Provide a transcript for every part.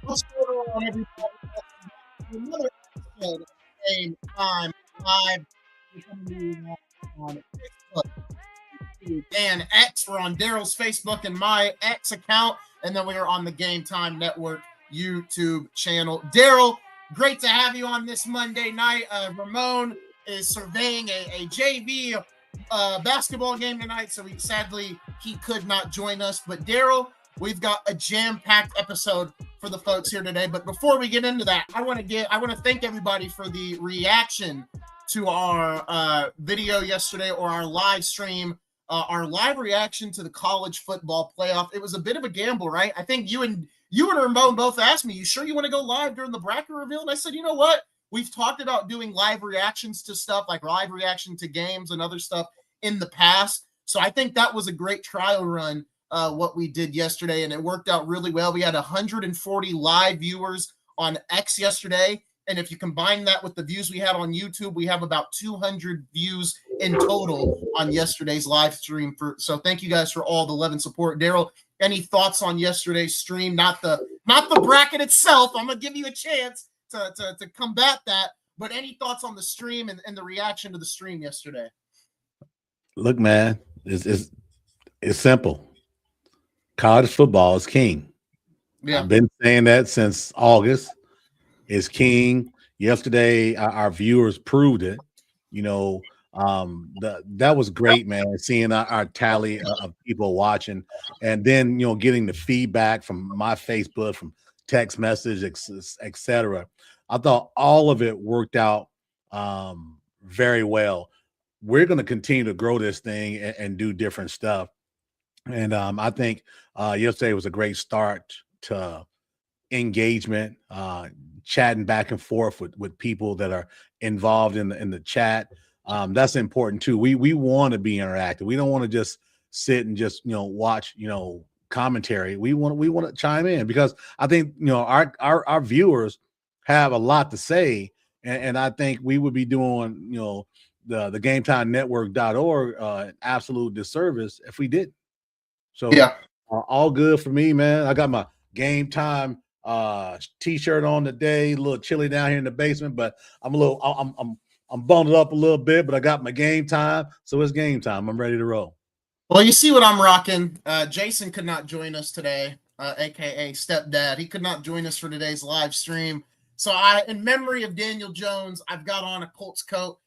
What's going on, everybody? Another episode of Game Time Live. We're coming to you on Facebook, YouTube, and X. We're on Darrell's Facebook and my X account, and then we are on the Game Time Network YouTube channel. Darrell, great to have you on this Monday night. Ramon is surveying a JV basketball game tonight, so sadly he could not join us. But Darrell, we've got a jam-packed episode for the folks here today. But before we get into that, I want to thank everybody for the reaction to our video yesterday, or our live stream, our live reaction to the college football playoff. It was a bit of a gamble, right? I think you and Ramon both asked me, "You sure you want to go live during the bracket reveal?" And I said, "You know what? We've talked about doing live reactions to stuff, like live reaction to games and other stuff in the past. So I think that was a great trial run, what we did yesterday, and it worked out really well. We had 140 live viewers on X yesterday, and if you combine that with the views we had on YouTube, we have about 200 views in total on yesterday's live stream. So thank you guys for all the love and support. Darrell, any thoughts on yesterday's stream? Not the bracket itself. I'm gonna give you a chance to combat that, but any thoughts on the stream and the reaction to the stream yesterday? Look, man, it's simple. College football is king. Yeah. I've been saying that since August. It's king. Yesterday, our viewers proved it. You know, that was great, man. Seeing our tally of people watching, and then getting the feedback from my Facebook, from text message, etc. I thought all of it worked out very well. We're going to continue to grow this thing and do different stuff. And I think yesterday was a great start to engagement, chatting back and forth with people that are involved in the chat. That's important too. We want to be interactive. We don't want to just sit and just watch commentary. We want to chime in, because I think our viewers have a lot to say, and I think we would be doing the GameTimeNetwork.org an absolute disservice if we didn't. So yeah, all good for me, man. I got my Game Time t-shirt on today. A little chilly down here in the basement, but I'm bundled up a little bit, but I got my Game Time, so it's game time. I'm ready to roll. Well, you see what I'm rocking. Jason could not join us today, aka Stepdad. He could not join us for today's live stream. So in memory of Daniel Jones, I've got on a Colts coat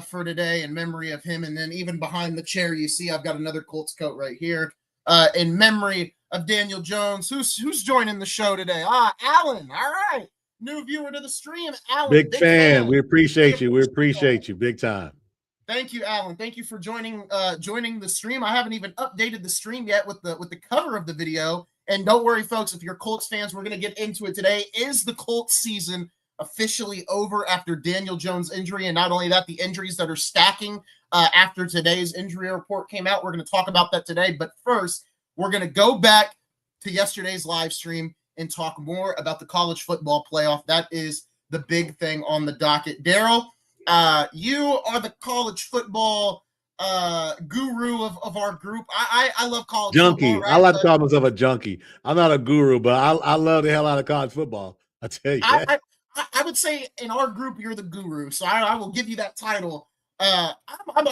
for today in memory of him. And then even behind the chair, you see I've got another Colts coat right here in memory of Daniel Jones. Who's joining the show today? Alan. All right. New viewer to the stream. Alan. Big fan. We appreciate you. We appreciate you big time. Thank you, Alan. Thank you for joining the stream. I haven't even updated the stream yet with the cover of the video. And don't worry, folks, if you're Colts fans, we're going to get into it today. Is the Colts season officially over after Daniel Jones' injury? And not only that, the injuries that are stacking after today's injury report came out. We're going to talk about that today. But first, we're going to go back to yesterday's live stream and talk more about the college football playoff. That is the big thing on the docket. Darrell, you are the college football guru of our group. I love college junkie. football. Right? I like to call myself a junkie. I'm not a guru, but I love the hell out of college football. I tell you. I would say in our group, you're the guru. So I will give you that title. I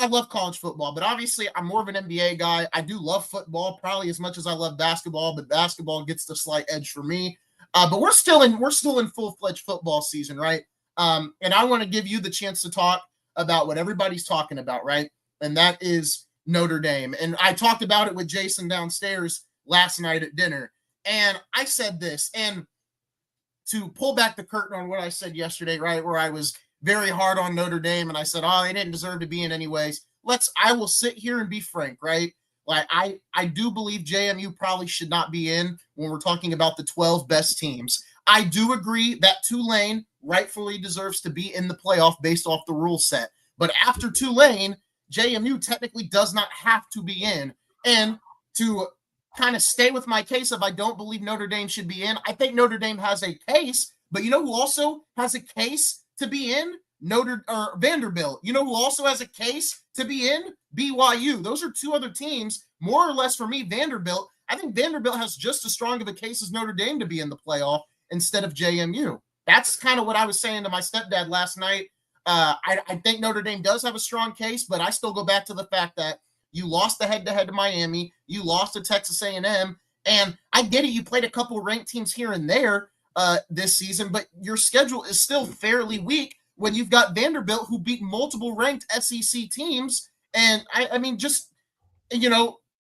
love college football, but obviously I'm more of an NBA guy. I do love football probably as much as I love basketball, but basketball gets the slight edge for me. But we're still in full-fledged football season, right? And I want to give you the chance to talk about what everybody's talking about, right? And that is Notre Dame. And I talked about it with Jason downstairs last night at dinner. And I said this, and to pull back the curtain on what I said yesterday, right, where I was very hard on Notre Dame, and I said, they didn't deserve to be in anyways. I will sit here and be frank, right? Like, I do believe JMU probably should not be in when we're talking about the 12 best teams. I do agree that Tulane rightfully deserves to be in the playoff based off the rule set. But after Tulane, JMU technically does not have to be in. And to kind of stay with my case of I don't believe Notre Dame should be in, I think Notre Dame has a case, but you know who also has a case to be in? Vanderbilt. You know who also has a case to be in? BYU. Those are two other teams, more or less for me. I think Vanderbilt has just as strong of a case as Notre Dame to be in the playoff. instead of JMU. That's kind of what I was saying to my stepdad last night. I think Notre Dame does have a strong case, but I still go back to the fact that you lost the head-to-head to Miami, you lost to Texas A&M, and I get it, you played a couple ranked teams here and there this season, but your schedule is still fairly weak when you've got Vanderbilt, who beat multiple ranked SEC teams. And I mean, just,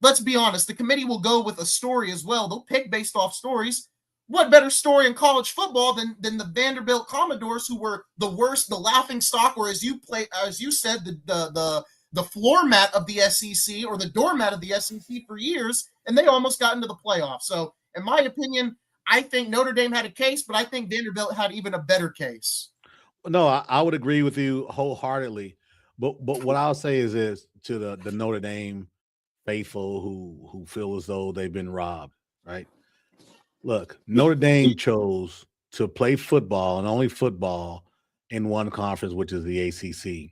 let's be honest, the committee will go with a story as well. They'll pick based off stories. What better story in college football than the Vanderbilt Commodores, who were the worst, the laughing stock, or as you said, the floor mat of the SEC, or the doormat of the SEC for years, and they almost got into the playoffs. So, in my opinion, I think Notre Dame had a case, but I think Vanderbilt had even a better case. No, I would agree with you wholeheartedly. But what I'll say is to the Notre Dame faithful who feel as though they've been robbed, right? Look, Notre Dame chose to play football and only football in one conference, which is the ACC.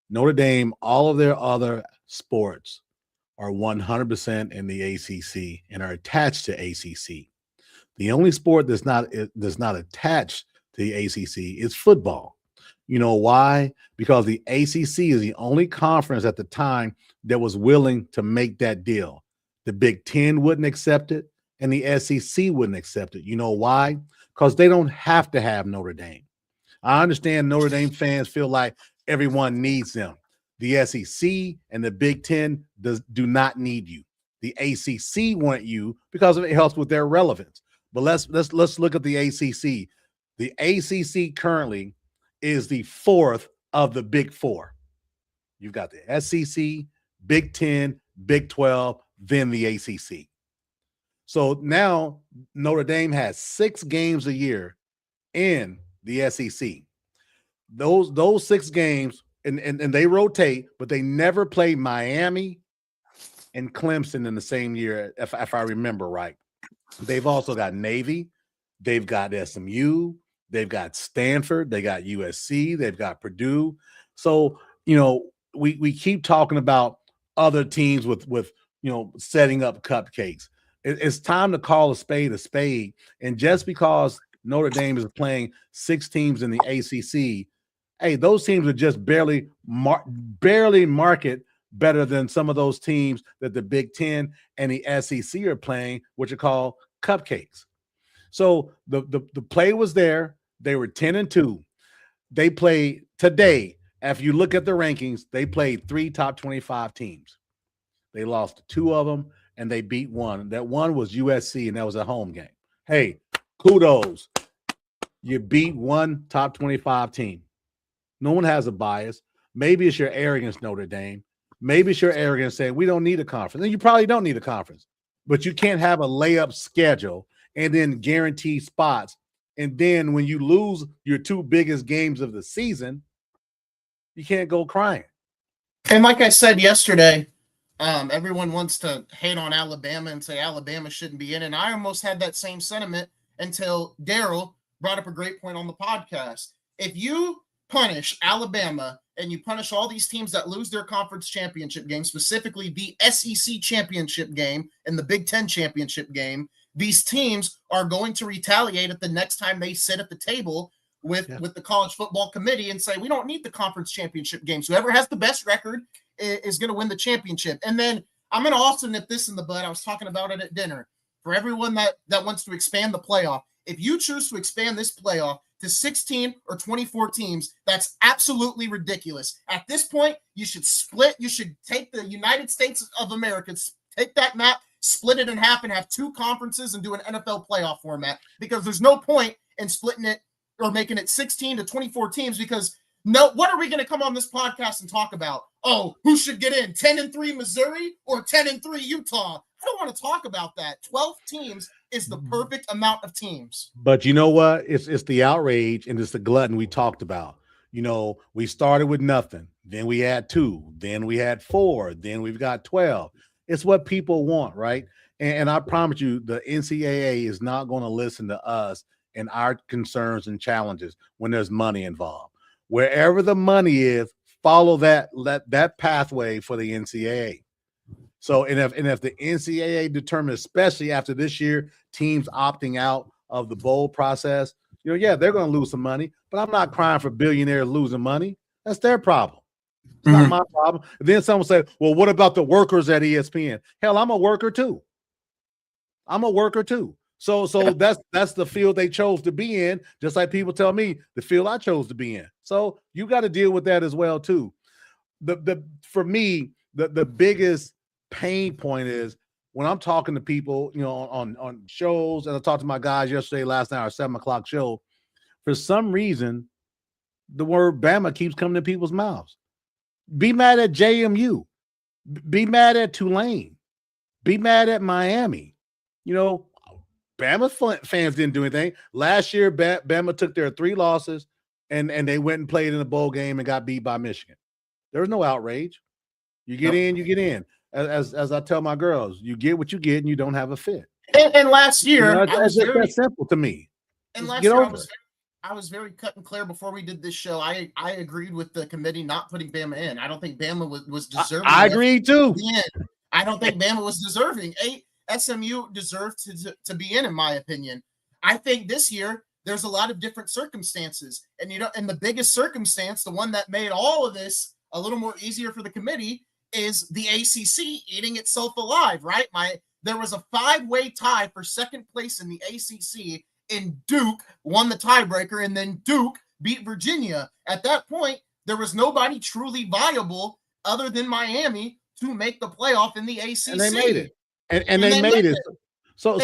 Notre Dame, all of their other sports are 100% in the ACC and are attached to ACC. The only sport that's not attached to the ACC is football. You know why? Because the ACC is the only conference at the time that was willing to make that deal. The Big Ten wouldn't accept it, and the SEC wouldn't accept it. You know why? Because they don't have to have Notre Dame. I understand Notre Dame fans feel like everyone needs them. The SEC and the Big Ten do not need you. The ACC want you because it helps with their relevance. But let's look at the ACC. The ACC currently is the fourth of the Big Four. You've got the SEC, Big Ten, Big 12, then the ACC. So now Notre Dame has 6 games a year in the SEC. Those 6 games, and they rotate, but they never play Miami and Clemson in the same year, if I remember right. They've also got Navy, they've got SMU, they've got Stanford, they got USC, they've got Purdue. So, we keep talking about other teams with setting up cupcakes. It's time to call a spade. And just because Notre Dame is playing 6 teams in the ACC, hey, those teams are just barely market better than some of those teams that the Big Ten and the SEC are playing, which are called cupcakes. So the play was there. They were 10-2. They played today. If you look at the rankings, they played 3 top 25 teams. They lost 2 of them, and they beat 1. That one was USC, and that was a home game. Hey, kudos. You beat 1 top 25 team. No one has a bias. Maybe it's your arrogance, Notre Dame. Maybe it's your arrogance saying we don't need a conference. And you probably don't need a conference. But you can't have a layup schedule and then guarantee spots. And then when you lose your 2 biggest games of the season, you can't go crying. And like I said yesterday, everyone wants to hate on Alabama and say Alabama shouldn't be in. And I almost had that same sentiment until Darrell brought up a great point on the podcast. If you punish Alabama and you punish all these teams that lose their conference championship game, specifically the SEC championship game and the Big Ten championship game, these teams are going to retaliate at the next time they sit at the table with the college football committee and say, we don't need the conference championship games. Whoever has the best record is going to win the championship. And then I'm going to also nip this in the bud. I was talking about it at dinner. For everyone that wants to expand the playoff, if you choose to expand this playoff to 16 or 24 teams, that's absolutely ridiculous. At this point, you should split. You should take the United States of America, take that map, split it in half, and have 2 conferences and do an NFL playoff format, because there's no point in splitting it or making it 16 to 24 teams, because what are we going to come on this podcast and talk about? Oh, who should get in? 10-3 Missouri or 10-3 Utah? I don't want to talk about that. 12 teams is the perfect amount of teams. But you know what? It's the outrage and it's the glutton we talked about. We started with nothing. Then we had 2. Then we had 4. Then we've got 12. It's what people want, right? And I promise you, the NCAA is not going to listen to us and our concerns and challenges when there's money involved. Wherever the money is, follow that pathway for the NCAA. So, and if the NCAA determines, especially after this year, teams opting out of the bowl process, yeah, they're going to lose some money, but I'm not crying for billionaires losing money. That's their problem. It's not my problem. And then someone said, well, what about the workers at ESPN? Hell, I'm a worker too. So that's the field they chose to be in, just like people tell me the field I chose to be in. So you got to deal with that as well too. For me, the biggest pain point is when I'm talking to people, on shows, and I talked to my guys last night, our 7:00 show. For some reason, the word Bama keeps coming to people's mouths. Be mad at JMU. Be mad at Tulane. Be mad at Miami. Bama fans didn't do anything. Last year, Bama took their 3 losses and they went and played in a bowl game and got beat by Michigan. There was no outrage. You get in, you get in. As I tell my girls, you get what you get and you don't have a fit. And last year, that's simple to me. And last year, I was very cut and clear before we did this show. I agreed with the committee not putting Bama in. I don't think Bama was deserving. I agree too. I don't think Bama was deserving. SMU deserved to be in my opinion. I think this year there's a lot of different circumstances, and and the biggest circumstance, the one that made all of this a little more easier for the committee, is the ACC eating itself alive. Right? There was a 5-way tie for second place in the ACC. And Duke won the tiebreaker, and then Duke beat Virginia. At that point, there was nobody truly viable other than Miami to make the playoff in the ACC. And they made it. And they made it. So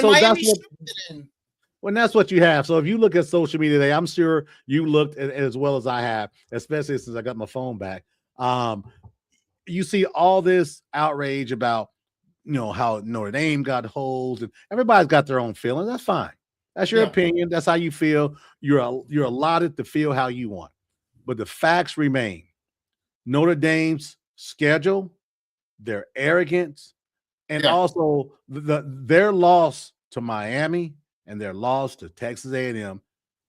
that's what you have. So if you look at social media today, I'm sure you looked at as well as I have, especially since I got my phone back. You see all this outrage about, how Notre Dame got holes, and everybody's got their own feelings. That's fine. That's your opinion. That's how you feel. You're allotted to feel how you want. But the facts remain. Notre Dame's schedule, their arrogance, and also their loss to Miami and their loss to Texas A&M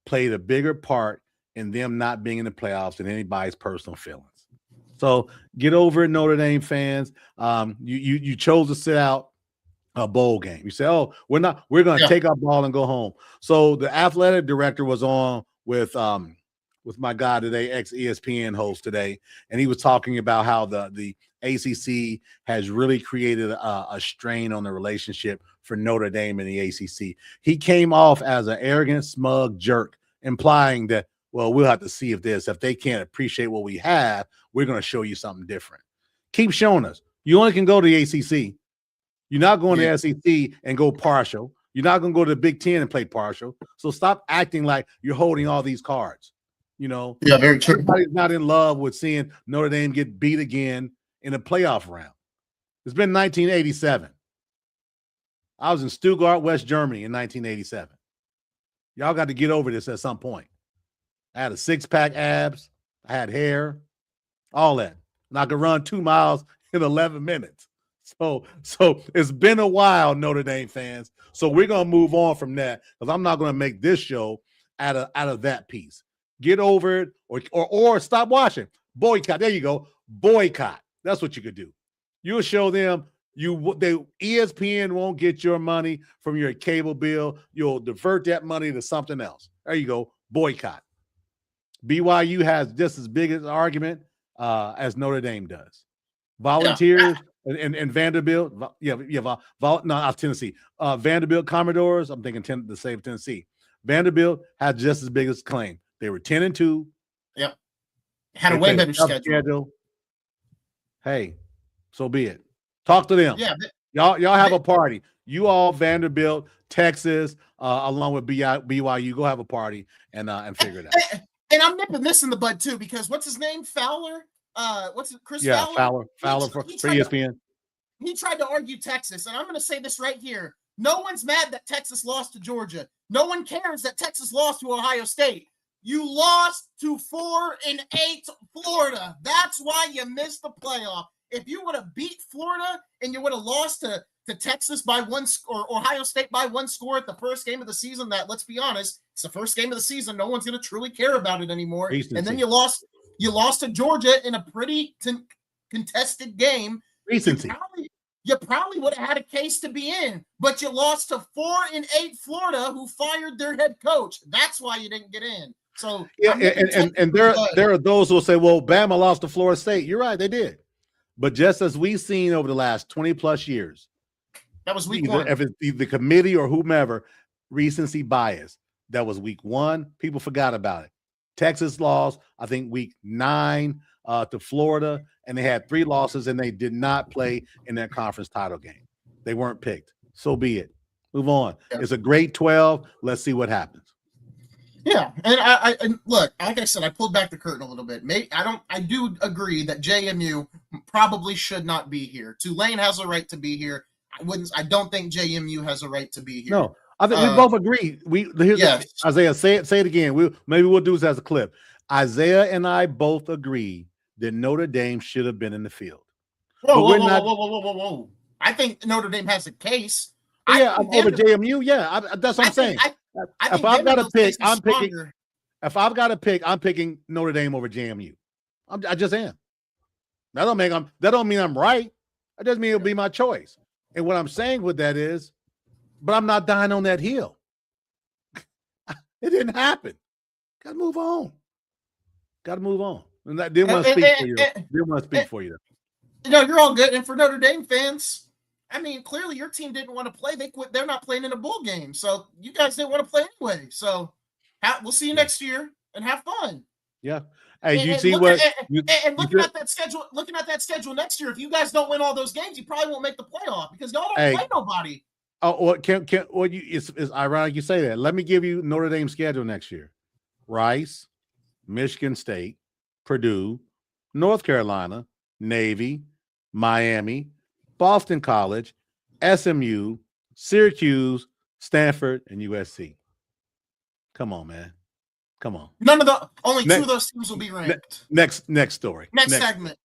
played a bigger part in them not being in the playoffs than anybody's personal feelings. So get over it, Notre Dame fans. You chose to sit out a bowl game. You say, oh, we're going to take our ball and go home. So the athletic director was on with my guy today, ex-ESPN host today, and he was talking about how the ACC has really created a strain on the relationship for Notre Dame and the ACC. He came off as an arrogant, smug jerk, implying that, well, we'll have to see if they can't appreciate what we have, we're going to show you something different. Keep showing us. You only can go to the ACC. You're not going to SEC and go partial. You're not going to go to the Big Ten and play partial. So stop acting like you're holding all these cards. Yeah, very true. Everybody's not in love with seeing Notre Dame get beat again in a playoff round. It's been 1987. I was in Stuttgart, West Germany in 1987. Y'all got to get over this at some point. I had a 6-pack abs. I had hair, all that. And I could run 2 miles in 11 minutes. So it's been a while, Notre Dame fans. So we're going to move on from that because I'm not going to make this show out of that piece. Get over it or stop watching. Boycott. There you go. Boycott. That's what you could do. You'll show them ESPN won't get your money from your cable bill. You'll divert that money to something else. There you go. Boycott. BYU has just as big an argument as Notre Dame does. Volunteers. And Vanderbilt, Tennessee. Vanderbilt Commodores, I'm thinking the state of Tennessee. Vanderbilt had just as big a claim. They were 10-2. Yep. Had a way better schedule. Hey, so be it. Talk to them. Yeah. Y'all have a party. You all, Vanderbilt, Texas, along with BYU, go have a party and figure it out. And I'm nipping this in the bud too, because what's his name? Fowler? Chris Fowler? Fowler for ESPN. He tried to argue Texas, and I'm going to say this right here. No one's mad that Texas lost to Georgia. No one cares that Texas lost to Ohio State. You lost to 4-8 Florida. That's why you missed the playoff. If you would have beat Florida and you would have lost to Texas by one or Ohio State by 1 score at the first game of the season, that, let's be honest, it's the first game of the season. No one's going to truly care about it anymore. Recency. And then you lost to Georgia in a pretty contested game. Recency. you probably would have had a case to be in, but you lost to 4-8 Florida, who fired their head coach. That's why you didn't get in. So yeah, and there are those who will say, well, Bama lost to Florida State. You're right, they did. But just as we've seen over the last 20 plus years, that was week one. If it's the committee or whomever, recency bias. That was week one. People forgot about it. Texas lost, I think, week 9 to Florida, and they had 3 losses, and they did not play in their conference title game. They weren't picked. So be it. Move on. Yeah. It's a great 12. Let's see what happens. Yeah, and I look, like I said, I pulled back the curtain a little bit. I do agree that JMU probably should not be here. Tulane has a right to be here. I don't think JMU has a right to be here. No, I think we both agree. Yes. Isaiah, say it again. Maybe we'll do this as a clip. Isaiah and I both agree that Notre Dame should have been in the field. Whoa. I think Notre Dame has a case. Yeah, over JMU. Yeah, that's what I'm saying. If I've got to pick, I'm picking. If I've got to pick, I'm picking Notre Dame over JMU. I just am. That don't mean I'm right. That doesn't mean it'll be my choice. And what I'm saying with that is, but I'm not dying on that hill. It didn't happen. Got to move on. And that didn't want to speak for you. No, you're all good. And for Notre Dame fans, I mean, clearly your team didn't want to play. They quit. They're not playing in a bowl game. So you guys didn't want to play anyway. So we'll see you next year and have fun. Yeah. Hey, looking at that schedule, next year, if you guys don't win all those games, you probably won't make the playoff because y'all don't play nobody. Oh, it's ironic you say that. Let me give you Notre Dame's schedule next year. Rice, Michigan State, Purdue, North Carolina, Navy, Miami, Boston College, SMU, Syracuse, Stanford, and USC. Come on, man. Come on. Only 2 of those teams will be ranked. Next story. Next segment.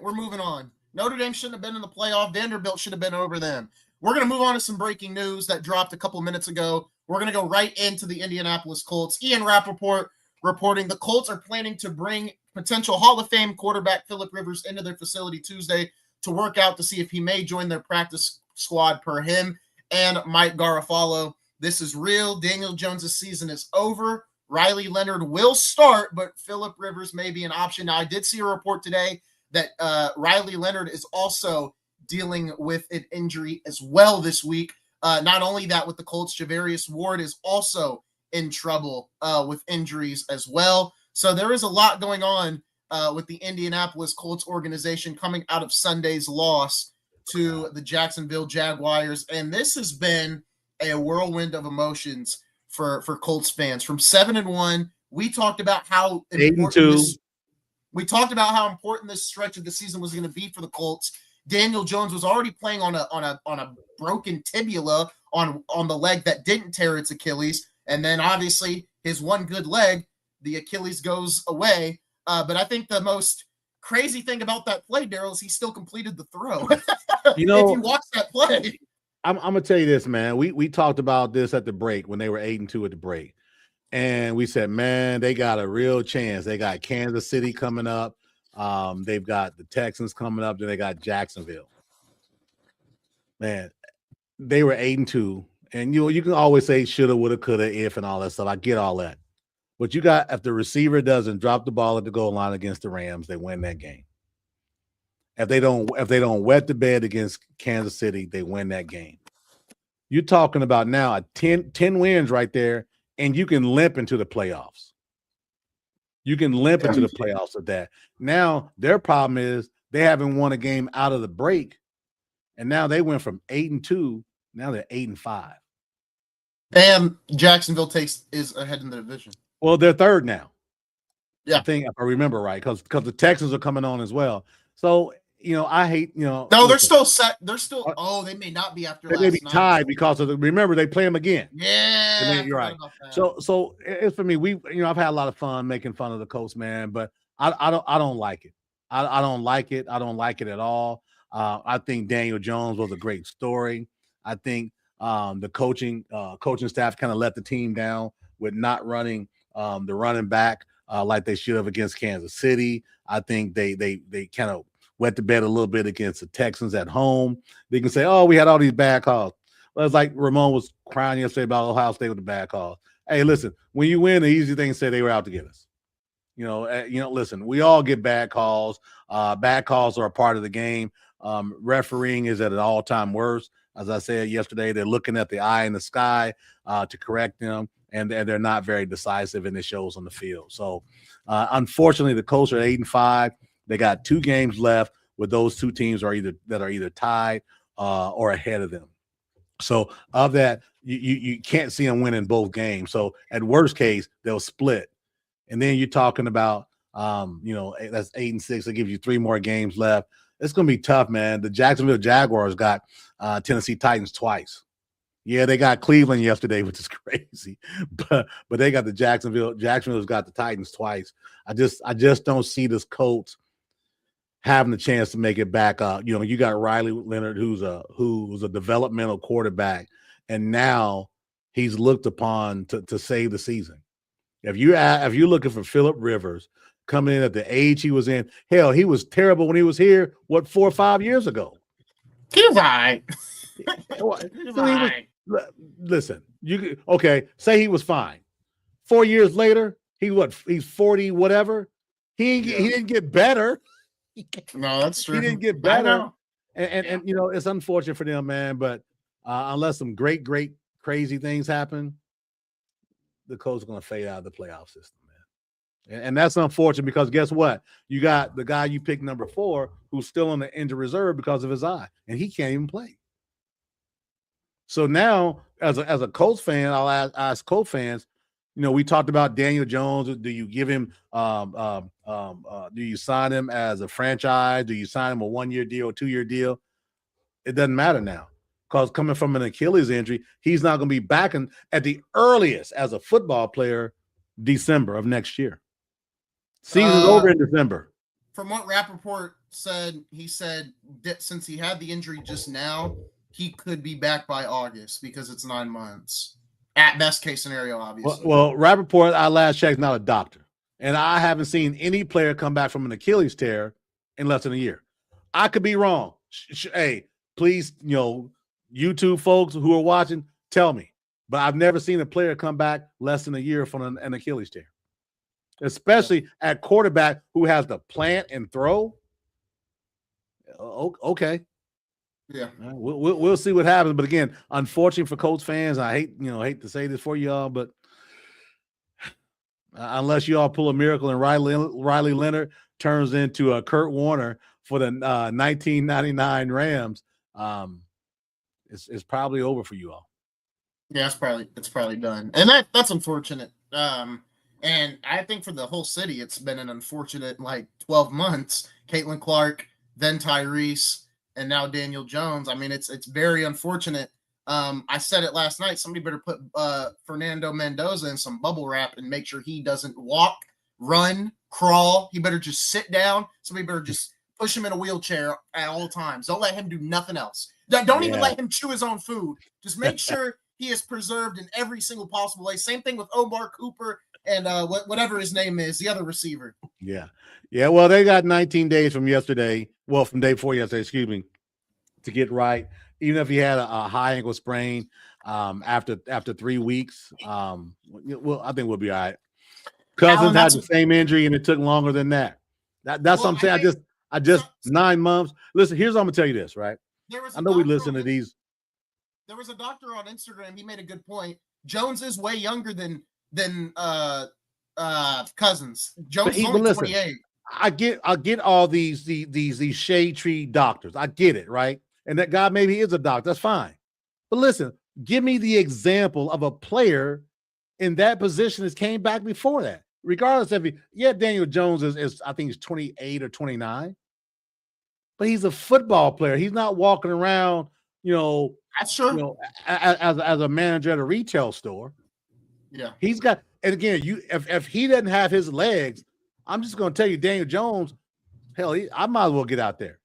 We're moving on. Notre Dame shouldn't have been in the playoff. Vanderbilt should have been over them. We're going to move on to some breaking news that dropped a couple minutes ago. We're going to go right into the Indianapolis Colts. Ian Rappaport reporting the Colts are planning to bring potential Hall of Fame quarterback Philip Rivers into their facility Tuesday to work out to see if he may join their practice squad per him and Mike Garafolo. This is real. Daniel Jones' season is over. Riley Leonard will start, but Philip Rivers may be an option. Now, I did see a report today that Riley Leonard is also dealing with an injury as well this week. Not only that, with the Colts, Javarius Ward is also in trouble with injuries as well. So there is a lot going on with the Indianapolis Colts organization coming out of Sunday's loss to the Jacksonville Jaguars. And this has been a whirlwind of emotions for Colts fans. From 7-1, we talked about how important this stretch of the season was going to be for the Colts. Daniel Jones was already playing on a broken tibia on the leg that didn't tear its Achilles, and then obviously his one good leg, the Achilles goes away. But I think the most crazy thing about that play, Darrell, is he still completed the throw. If you watch that play. I'm gonna tell you this, man. We talked about this at the break when they were 8-2 at the break, and we said, man, they got a real chance. They got Kansas City coming up. They've got the Texans coming up. Then they got Jacksonville. Man, they were 8-2, and you can always say shoulda, woulda, coulda, if, and all that stuff. I get all that, but if the receiver doesn't drop the ball at the goal line against the Rams, they win that game. If they don't wet the bed against Kansas City, they win that game. You're talking about now a 10 wins right there, and you can limp into the playoffs. Into the playoffs with that. Now, their problem is they haven't won a game out of the break, and now they went from 8-2, now they're 8-5. And Jacksonville is ahead in the division. Well, they're third now. Yeah. I think if I remember right, because the Texans are coming on as well. So, I hate, No, they're still set. They're still, they may not be after they may be tied because of remember, they play them again. Yeah. You're right. So it's for me, I've had a lot of fun making fun of the Colts, man, but I don't like it. I don't like it. I don't like it at all. I think Daniel Jones was a great story. I think the coaching staff kind of let the team down with not running the running back like they should have against Kansas City. I think they kind of wet the bed a little bit against the Texans at home. They can say, "Oh, we had all these bad calls." Well, it's like Ramon was crying yesterday about Ohio State with the bad calls. Hey, listen, when you win, the easy thing to say they were out to get us. Listen, we all get bad calls. Bad calls are a part of the game. Refereeing is at an all-time worst. As I said yesterday, they're looking at the eye in the sky to correct them, and they're not very decisive, and it shows on the field. So, unfortunately, the Colts are 8-5. They got 2 games left, with those 2 teams are either tied or ahead of them. So, of that, you can't see them winning both games. So, at worst case, they'll split. And then you're talking about, that's 8-6. That gives you 3 more games left. It's going to be tough, man. The Jacksonville Jaguars got Tennessee Titans twice. Yeah, they got Cleveland yesterday, which is crazy. But they got the Jacksonville's got the Titans twice. I just don't see this Colts having the chance to make it back up. You got Riley Leonard, who's a developmental quarterback, and now he's looked upon to save the season. If you're looking for Phillip Rivers coming in at the age he was in, hell, he was terrible when he was here, 4 or 5 years ago? He was all right. Listen, say he was fine. 4 years later, he's 40, whatever. He didn't get better. No, that's true. He didn't get better. And it's unfortunate for them, man. But unless some great, crazy things happen, the Colts are going to fade out of the playoff system, man. And that's unfortunate because guess what? You got the guy you picked number 4 who's still on the injured reserve because of his eye, and he can't even play. So now, as a Colts fan, I'll ask Colts fans, we talked about Daniel Jones. Do you give him do you sign him as a franchise? Do you sign him a 1-year deal, 2-year deal? It doesn't matter now. Because coming from an Achilles injury, he's not going to be back at the earliest as a football player December of next year. Season's over in December. From what Rappaport said, he said that since he had the injury just now, he could be back by August because it's 9 months. At best case scenario, obviously. Well, Rappaport, I last checked, not a doctor. And I haven't seen any player come back from an Achilles tear in less than a year. I could be wrong. Hey, please, YouTube folks who are watching, tell me. But I've never seen a player come back less than a year from an Achilles tear, especially at quarterback who has to plant and throw. Okay. Yeah, we'll see what happens. But again, unfortunately for Colts fans, I hate to say this for y'all, but unless y'all pull a miracle and Riley Leonard turns into a Kurt Warner for the 1999 Rams, it's probably over for you all. Yeah, it's probably done, and that's unfortunate. And I think for the whole city, it's been an unfortunate 12 months. Caitlin Clark, then Tyrese, and now Daniel Jones. I mean, it's very unfortunate. I said it last night. Somebody better put Fernando Mendoza in some bubble wrap and make sure he doesn't walk, run, crawl. He better just sit down. Somebody better just push him in a wheelchair at all times. Don't let him do nothing else. Don't even let him chew his own food. Just make sure he is preserved in every single possible way. Same thing with Omar Cooper and whatever his name is, the other receiver. Yeah. Well, they got 19 days from yesterday. Well, from day before yesterday, excuse me, to get right. Even if he had a high ankle sprain after 3 weeks, I think we'll be all right. Cousins had the same injury, and it took longer than that. That's what I'm saying. I just 9 months. Listen, here's what I'm gonna tell you this, right? I know we listen to these. There was a doctor on Instagram. He made a good point. Jones is way younger than Cousins. Jones is only 28. I get all these shade tree doctors. I get it, right? And that guy maybe is a doctor. That's fine. But listen, give me the example of a player in that position that came back before that. Regardless of Daniel Jones is I think he's 28 or 29. But he's a football player. He's not walking around, That's true. As a manager at a retail store. Yeah. He's got, and again, if he doesn't have his legs, I'm just going to tell you, Daniel Jones, hell, I might as well get out there.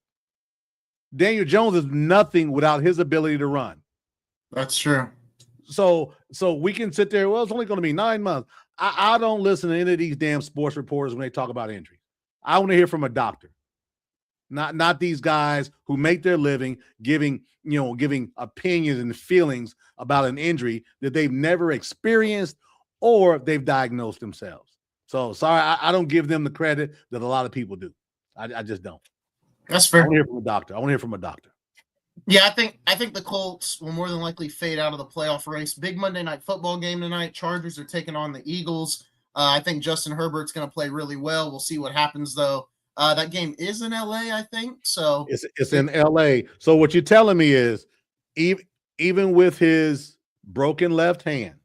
Daniel Jones is nothing without his ability to run. That's true. So we can sit there, well, it's only going to be 9 months. I don't listen to any of these damn sports reporters when they talk about injuries. I want to hear from a doctor. Not these guys who make their living giving opinions and feelings about an injury that they've never experienced or they've diagnosed themselves. So sorry, I don't give them the credit that a lot of people do. I just don't. That's fair. I want to hear from a doctor. I want to hear from a doctor. Yeah, I think the Colts will more than likely fade out of the playoff race. Big Monday night football game tonight. Chargers are taking on the Eagles. I think Justin Herbert's going to play really well. We'll see what happens, though. That game is in LA, I think. So it's in LA. So what you're telling me is, even with his broken left hand,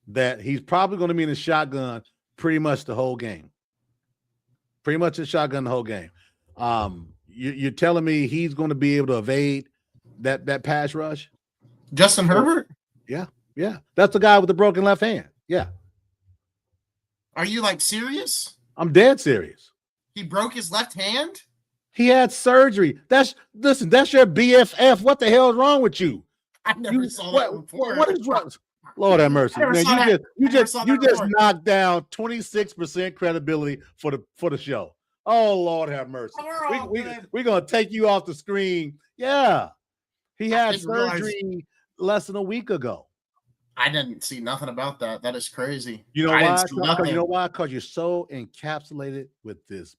that he's probably going to be in the shotgun pretty much the whole game. Pretty much a shotgun the whole game. You're telling me he's going to be able to evade that pass rush? Justin Herbert? Yeah. That's the guy with the broken left hand. Yeah. Are you like serious? I'm dead serious. He broke his left hand? He had surgery. That's your BFF. What the hell is wrong with you? I never saw that before. What is wrong? Lord have mercy. Man, you just knocked down 26% credibility for the show. Oh, Lord have mercy. We're going to take you off the screen. Yeah. He had surgery less than a week ago. I didn't see nothing about that. That is crazy. You know why? You know why? Because you're so encapsulated with this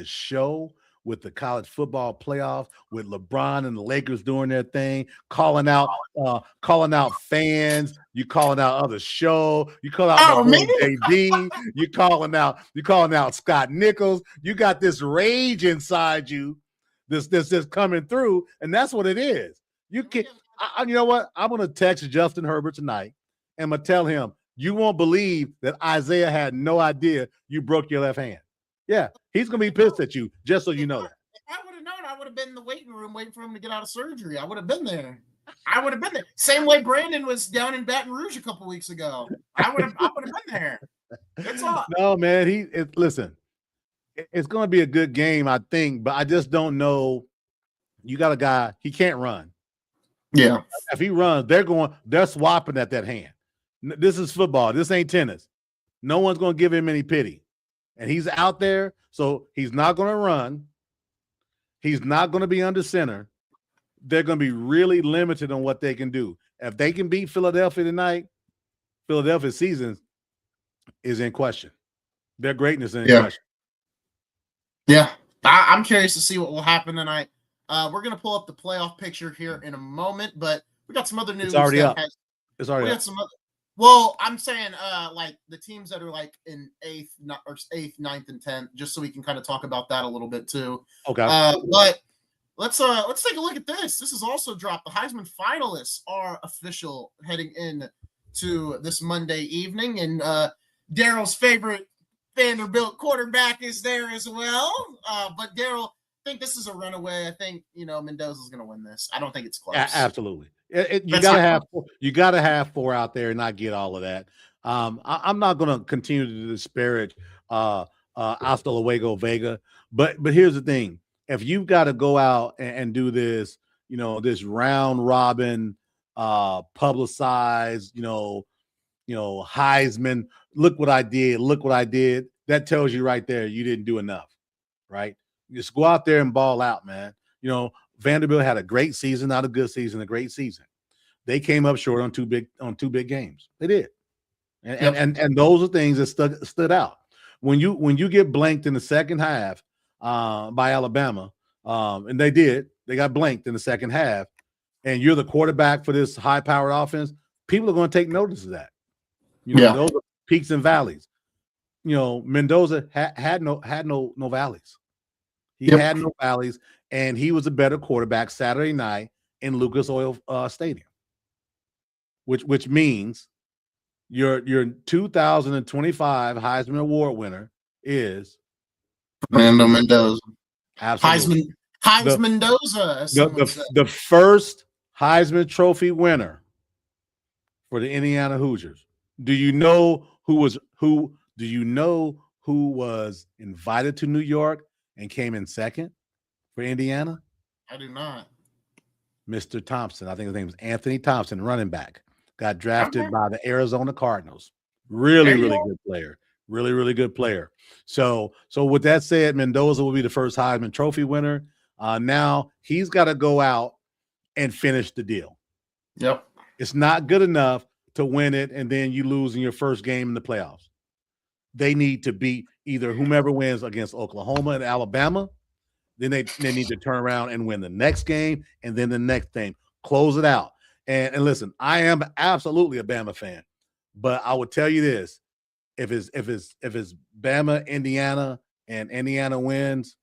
show, with the college football playoff, with LeBron and the Lakers doing their thing, calling out fans. You calling out other show. You call out JD. You calling out Scott Nichols. You got this rage inside you. This coming through, and that's what it is. You know what? I'm gonna text Justin Herbert tonight. I'm gonna tell him you won't believe that Isaiah had no idea you broke your left hand. Yeah, he's gonna be pissed at you, just so you know that. If I would have known, I would have been in the waiting room waiting for him to get out of surgery. I would have been there. Same way Brandon was down in Baton Rouge a couple weeks ago. I would have been there. That's all. No, man. Listen, it's gonna be a good game, I think, but I just don't know. You got a guy, he can't run. Yeah. If he runs, they're swapping at that hand. This is football. This ain't tennis. No one's gonna give him any pity. And he's out there, so he's not going to run. He's not going to be under center. They're going to be really limited on what they can do. If they can beat Philadelphia tonight, Philadelphia's season is in question. Their greatness is in question. Yeah. I'm curious to see what will happen tonight. We're going to pull up the playoff picture here in a moment, but we got some other news. It's already up. Well, I'm saying like the teams that are like in 8th, 9th, and 10th, just so we can kind of talk about that a little bit too. Okay. But let's take a look at this. This is also dropped. The Heisman finalists are official heading in to this Monday evening, and Darrell's favorite Vanderbilt quarterback is there as well. But Darrell, I think this is a runaway. I think Mendoza's going to win this. I don't think it's close. Absolutely. You gotta have 4 out there and not get all of that. I'm not going to continue to disparage hasta luego Vega, but here's the thing: if you've got to go out and do this, this round robin, publicized, Heisman. Look what I did. That tells you right there you didn't do enough, right? Just go out there and ball out, man. Vanderbilt had a great season, not a good season, a great season. They came up short on two big games. They did, and those are things that stood out. When you get blanked in the second half by Alabama, and they got blanked in the second half, and you're the quarterback for this high-powered offense, people are going to take notice of that. Those are peaks and valleys. Mendoza had no valleys. He had no valleys, and he was a better quarterback Saturday night in Lucas Oil Stadium, which means your 2025 Heisman Award winner is Fernando Mendoza. Absolutely. Heisman Mendoza. The first Heisman Trophy winner for the Indiana Hoosiers. Do you know who was invited to New York and came in second for Indiana? I do not. Mr. Thompson. I think his name was Anthony Thompson, running back. Got drafted by the Arizona Cardinals. Really good player. Really, really good player. So with that said, Mendoza will be the first Heisman Trophy winner. Now he's got to go out and finish the deal. Yep. It's not good enough to win it and then you lose in your first game in the playoffs. They need to beat either whomever wins against Oklahoma and Alabama. Then they need to turn around and win the next game and then the next game. Close it out. And listen, I am absolutely a Bama fan, but I would tell you this: if it's Bama, Indiana, and Indiana wins,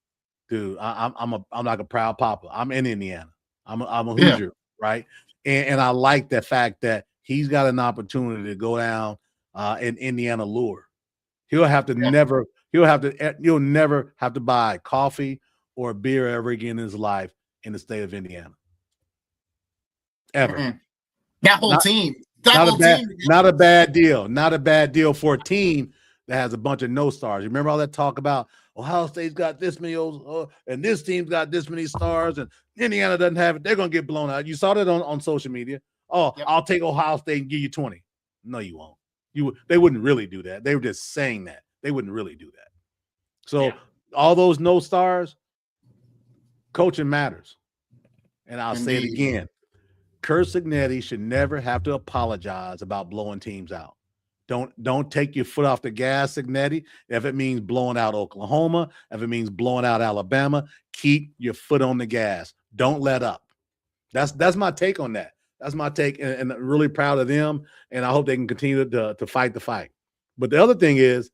dude, I'm like a proud papa. I'm in Indiana. I'm a Hoosier, right? And I like the fact that he's got an opportunity to go down in Indiana lure. He'll never have to buy coffee or beer ever again in his life in the state of Indiana. Ever. Mm-hmm. That whole team. Not a bad deal. Not a bad deal for a team that has a bunch of no stars. You remember all that talk about Ohio State's got this many, and this team's got this many stars, and Indiana doesn't have it. They're going to get blown out. You saw that on social media. Yep. I'll take Ohio State and give you 20. No, you won't. They wouldn't really do that. They were just saying that. They wouldn't really do that. So all those no stars, coaching matters. And I'll say it again. Curt Cignetti should never have to apologize about blowing teams out. Don't take your foot off the gas, Cignetti. If it means blowing out Oklahoma, if it means blowing out Alabama, keep your foot on the gas. Don't let up. That's my take on that. That's my take, and I'm really proud of them, and I hope they can continue to fight the fight. But the other thing is,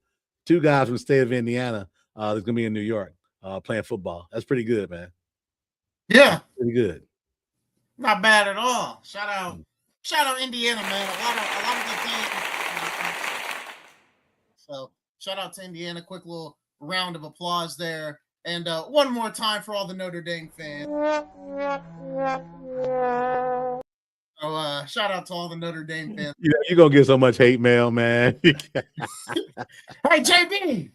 two guys from the state of Indiana that's going to be in New York playing football. That's pretty good, man. Yeah. That's pretty good. Not bad at all. Shout out Indiana, man. A lot of good things. So shout out to Indiana. Quick little round of applause there. And one more time for all the Notre Dame fans. So shout out to all the Notre Dame fans. You're going to get so much hate mail, man. Hey, JB!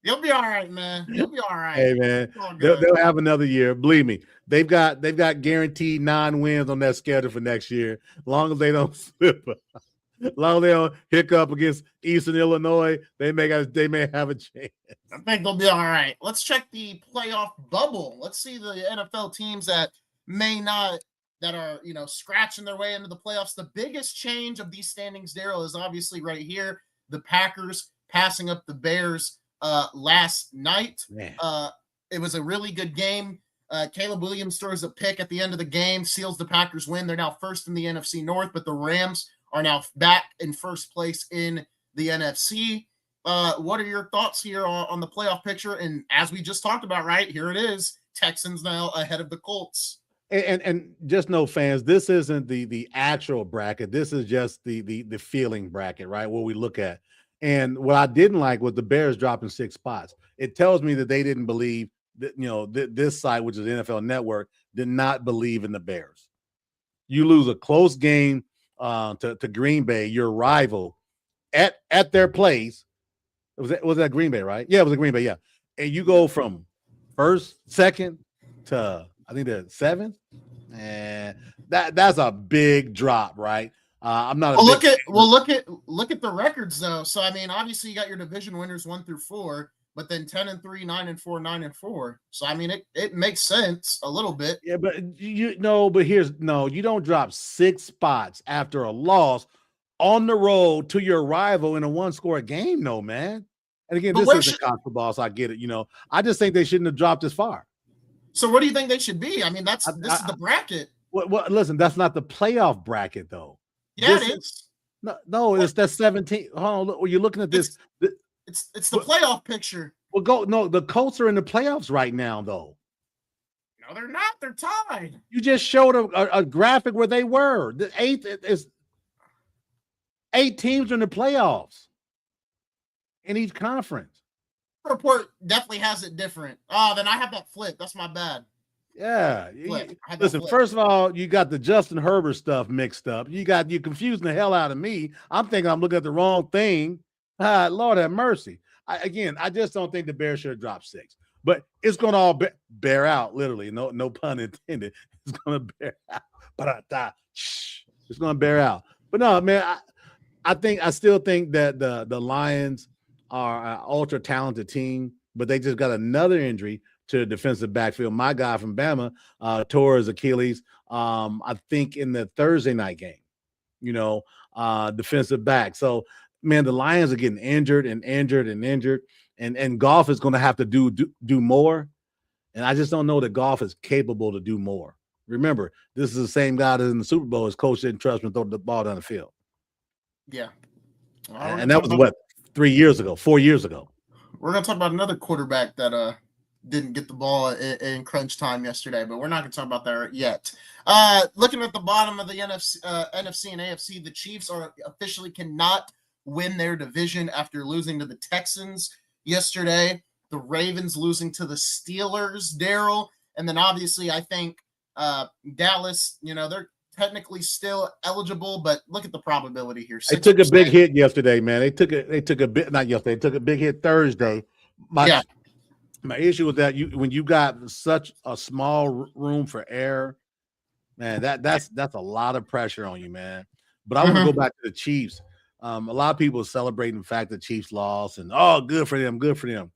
You'll be all right, man. You'll be all right. Hey, man, they'll have another year. Believe me, they've got guaranteed 9 wins on that schedule for next year. As long as they don't slip, as long as they don't hiccup against Eastern Illinois, they may have a chance. I think they'll be all right. Let's check the playoff bubble. Let's see the NFL teams that are scratching their way into the playoffs. The biggest change of these standings, Darrell, is obviously right here. The Packers passing up the Bears last night. It was a really good game. Caleb Williams throws a pick at the end of the game, seals the Packers win. They're now first in the NFC North, but the Rams are now back in first place in the NFC. What are your thoughts here on the playoff picture? And as we just talked about, right here it is, Texans now ahead of the Colts. And just know, fans, this isn't the actual bracket. This is just the feeling bracket, right? What we look at. And what I didn't like was the Bears dropping 6 spots. It tells me that they didn't believe that, this site, which is NFL Network, did not believe in the Bears. You lose a close game to Green Bay, your rival, at their place. Was that Green Bay, right? Yeah, it was a Green Bay, yeah. And you go from first, second to I think they're 7th. And that's a big drop, right? I'm not. Look at the records though. So I mean, obviously you got your division winners 1 through 4, but then 10-3, 9-4, 9-4. So I mean, it makes sense a little bit. Yeah, but you don't drop 6 spots after a loss on the road to your rival in a 1-score game, no, man. And again, this isn't college football, so I get it. I just think they shouldn't have dropped this far. So what do you think they should be? I mean, this is the bracket. Well, listen, that's not the playoff bracket though. Yeah, it is. No, it's that 17. Hold on, you're looking at this. It's the playoff picture. Well, the Colts are in the playoffs right now, though. No, they're not. They're tied. You just showed a graphic where they were. The 8th is 8 teams in the playoffs in each conference. Report definitely has it different. Oh, then I have that flip. That's my bad. Yeah. Listen, first of all, you got the Justin Herbert stuff mixed up. You're confusing the hell out of me. I'm thinking I'm looking at the wrong thing. Lord have mercy. I just don't think the Bears should have dropped 6. But it's going to all bear out, literally. No pun intended. It's going to bear out. It's going to bear out. But no, man, I still think that the Lions are an ultra talented team, but they just got another injury to the defensive backfield. My guy from Bama tore his Achilles. I think in the Thursday night game. Defensive back. So man, the Lions are getting injured and injured and injured, and Goff is going to have to do more. And I just don't know that Goff is capable to do more. Remember, this is the same guy that in the Super Bowl his coach didn't trust him to throw the ball down the field. Yeah. And that was what, 3 years ago, 4 years ago. We're going to talk about another quarterback that didn't get the ball in crunch time yesterday, but we're not going to talk about that yet. Looking at the bottom of the NFC and AFC, the Chiefs officially cannot win their division after losing to the Texans yesterday. The Ravens losing to the Steelers, Darrell. And then obviously I think Dallas, they're technically still eligible, but look at the probability here. 6%. They took a big hit yesterday, man. They took a bit, not yesterday. They took a big hit Thursday. My issue with that, when you got such a small room for error, man, that's a lot of pressure on you, man. But I want to go back to the Chiefs. A lot of people are celebrating the fact that Chiefs lost, and good for them, good for them.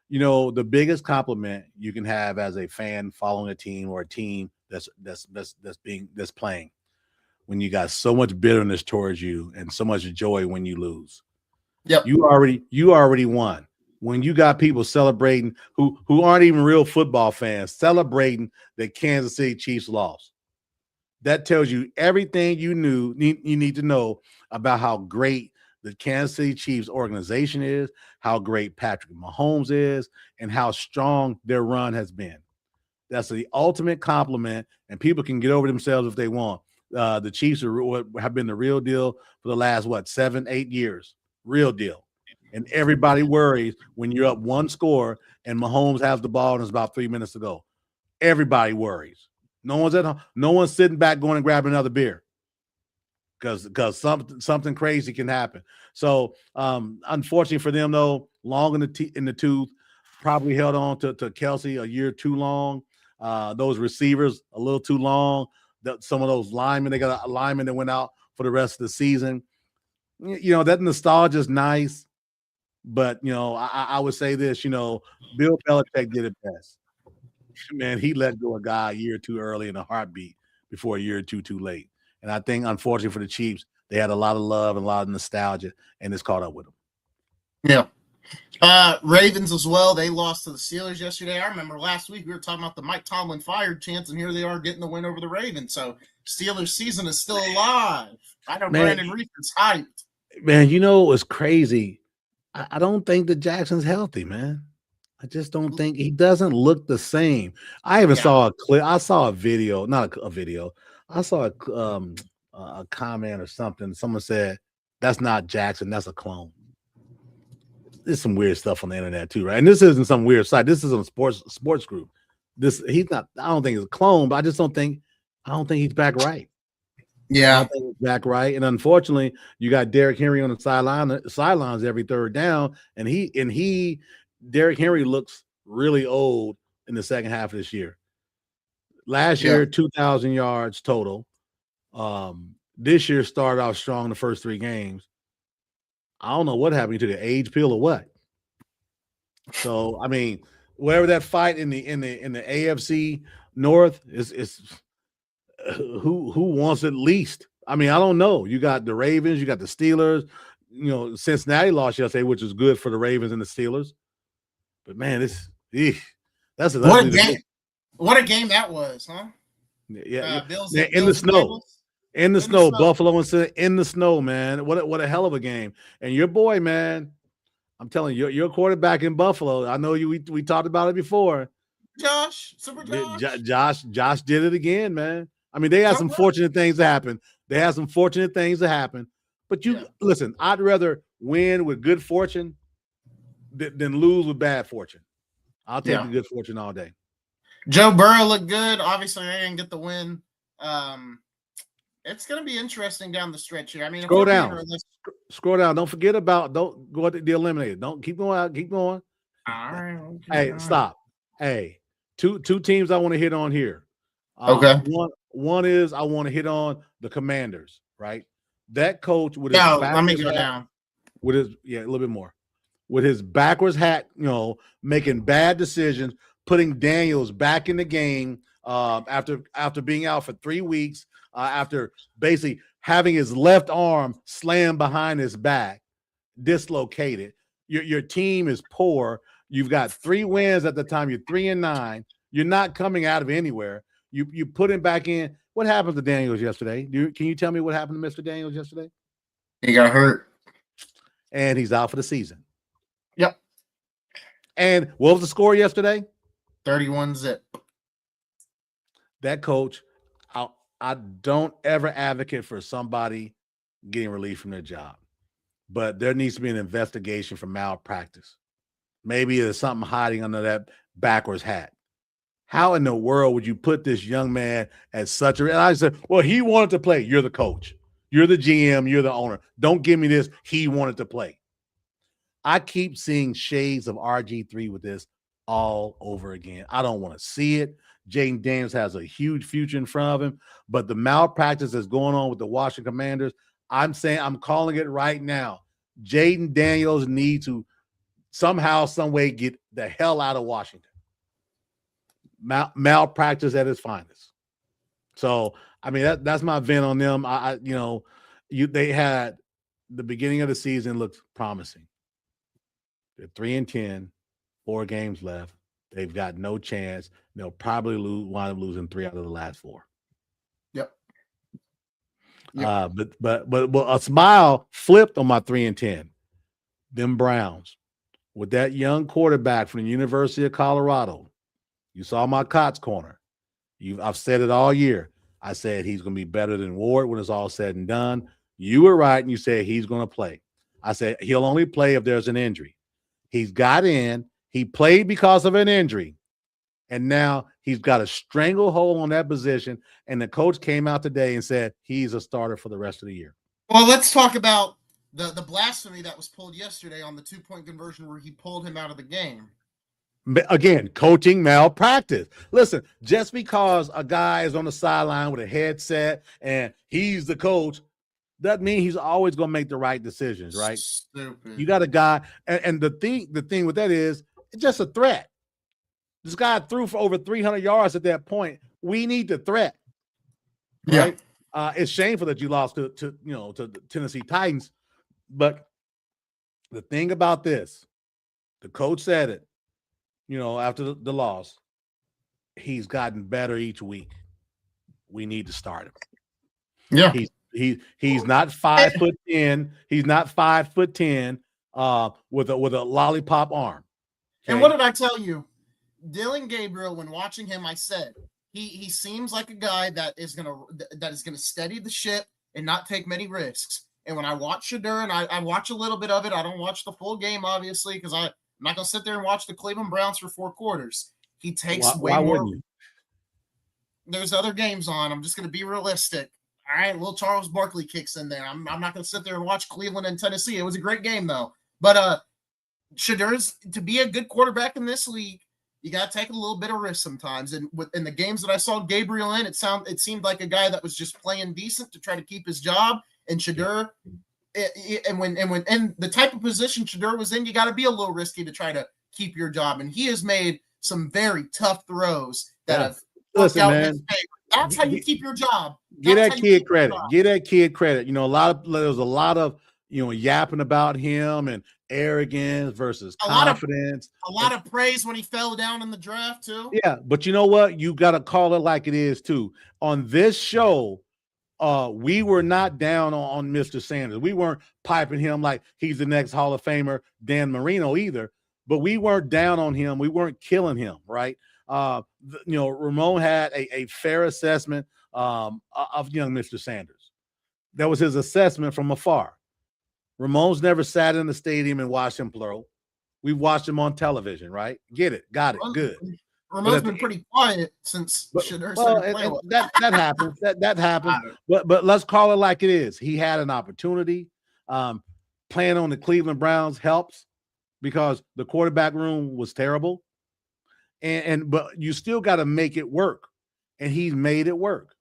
The biggest compliment you can have as a fan following a team or a team that's playing, when you got so much bitterness towards you and so much joy when you lose. Yep. You already won. When you got people celebrating who aren't even real football fans celebrating that Kansas City Chiefs lost, that tells you everything you need to know about how great the Kansas City Chiefs organization is, how great Patrick Mahomes is, and how strong their run has been. That's the ultimate compliment, and people can get over themselves if they want. The Chiefs have been the real deal for the last, 7, 8 years. Real deal. And everybody worries when you're up one score and Mahomes has the ball and there's about 3 minutes to go. Everybody worries. No one's at home. No one's sitting back going and grabbing another beer because something crazy can happen. So unfortunately for them, though, long in the tooth, probably held on to Kelsey a year too long. Those receivers a little too long. Some of those linemen, they got a lineman that went out for the rest of the season. That nostalgia is nice, but I would say this. Bill Belichick did it best. Man, he let go a guy a year too early in a heartbeat before a year or two too late. And I think, unfortunately for the Chiefs, they had a lot of love and a lot of nostalgia, and it's caught up with them. Yeah. Ravens as well. They lost to the Steelers yesterday. I remember last week we were talking about the Mike Tomlin fired chance, and here they are getting the win over the Ravens. So Steelers season is still alive. I know Brandon Reef is hyped. Man, it's crazy. I don't think that Jackson's healthy, man. I just don't think he doesn't look the same. I even saw a clip. I saw a video, not a video. I saw a comment or something. Someone said, "That's not Jackson. That's a clone." There's some weird stuff on the internet too, right? And this isn't some weird site. This is a sports group. He's not. I don't think he's a clone, but I don't think he's back right. Yeah, I don't think he's back right. And unfortunately, you got Derrick Henry on the sidelines every third down, and Derrick Henry looks really old in the second half of this year. Last year, 2,000 yards total. This year started off strong the first 3 games. I don't know what happened. You took an age pill or what? So I mean, wherever that fight in the AFC North is who wants it least? I mean, I don't know. You got the Ravens, you got the Steelers. Cincinnati lost yesterday, which is good for the Ravens and the Steelers. But man, that's what a game. What a game that was, huh? Yeah, Bills in the snow. In the snow, Buffalo in the snow, man. What a hell of a game. And your boy, man, I'm telling you, your quarterback in Buffalo. I know we talked about it before. Super Josh. Josh did it again, man. I mean, they had some fortunate things to happen. But listen, I'd rather win with good fortune than lose with bad fortune. I'll take the good fortune all day. Joe Burrow looked good. Obviously, they didn't get the win. It's going to be interesting down the stretch here. I mean, scroll down. Don't forget about. Don't go to the eliminated. Don't keep going out. Keep going. All right. Okay, hey, stop. Hey, two teams I want to hit on here. Okay. One is I want to hit on the Commanders. Right. That coach with his No, let me backwards go hat, down. with his a little bit more, with his backwards hat, making bad decisions, putting Daniels back in the game after being out for 3 weeks, after basically having his left arm slammed behind his back, dislocated. Your team is poor. You've got 3 wins at the time. You're 3-9. You're not coming out of anywhere. You put him back in. What happened to Daniels yesterday? Can you tell me what happened to Mr. Daniels yesterday? He got hurt. And he's out for the season. Yep. And what was the score yesterday? 31-0. That coach, I don't ever advocate for somebody getting relief from their job, but there needs to be an investigation for malpractice. Maybe there's something hiding under that backwards hat. How in the world would you put this young man at such a? And I said, well, he wanted to play. You're the coach. You're the GM. You're the owner. Don't give me this. He wanted to play. I keep seeing shades of RG3 with this all over again. I don't want to see it. Jaden Daniels has a huge future in front of him, but the malpractice that's going on with the Washington Commanders, I'm calling it right now. Jaden Daniels needs to somehow, some way get the hell out of Washington. Malpractice at its finest. So, I mean, that's my vent on them. They had the beginning of the season looked promising. They're 3-10, 4 games left. They've got no chance. They'll probably wind up losing 3 out of the last 4. Yep. But a smile flipped on my 3-10. Them Browns with that young quarterback from the University of Colorado. You saw my Cots corner. I've said it all year. I said he's going to be better than Ward when it's all said and done. You were right, and you said he's going to play. I said he'll only play if there's an injury. He's got in. He played because of an injury, and now he's got a stranglehold on that position, and the coach came out today and said he's a starter for the rest of the year. Well, let's talk about the blasphemy that was pulled yesterday on the 2-point conversion where he pulled him out of the game. Again, coaching malpractice. Listen, just because a guy is on the sideline with a headset and he's the coach, doesn't mean he's always going to make the right decisions, right? Stupid. You got a guy, and the thing with that is it's just a threat. This guy threw for over 300 yards at that point. We need the threat, right? Yeah. It's shameful that you lost to the Tennessee Titans, but the thing about this, the coach said it. After the loss, he's gotten better each week. We need to start him. Yeah. He's not 5'10". He's not 5'10" with a lollipop arm. Okay? And what did I tell you? Dillon Gabriel, when watching him, I said he seems like a guy that is gonna steady the ship and not take many risks. And when I watch Shedeur, and I watch a little bit of it, I don't watch the full game, obviously, because I'm not going to sit there and watch the Cleveland Browns for 4 quarters. He takes way more. There's other games on. I'm just going to be realistic. All right, little Charles Barkley kicks in there. I'm not going to sit there and watch Cleveland and Tennessee. It was a great game, though. But Shedeur's, to be a good quarterback in this league, you got to take a little bit of risk sometimes. And in the games that I saw Gabriel in, it seemed like a guy that was just playing decent to try to keep his job. And Shedeur, and when the type of position Shedeur was in, you got to be a little risky to try to keep your job. And he has made some very tough throws that have worked out in his favor. That's how you keep your job. Get that kid credit. Get that kid credit. There's a lot of yapping about him and arrogance versus confidence. A lot of praise when he fell down in the draft too. Yeah, but you know what? You got to call it like it is too. On this show, we were not down on Mr. Sanders. We weren't piping him like he's the next Hall of Famer, Dan Marino either, but we weren't down on him. We weren't killing him, right? Ramon had a fair assessment of young Mr. Sanders. That was his assessment from afar. Ramon's never sat in the stadium and watched him throw. We've watched him on television, right? Get it. Got it. Good. Ramon's been pretty quiet since Shedeur started playing. That happens. That happens. But let's call it like it is. He had an opportunity. Playing on the Cleveland Browns helps because the quarterback room was terrible. But you still got to make it work. And he's made it work.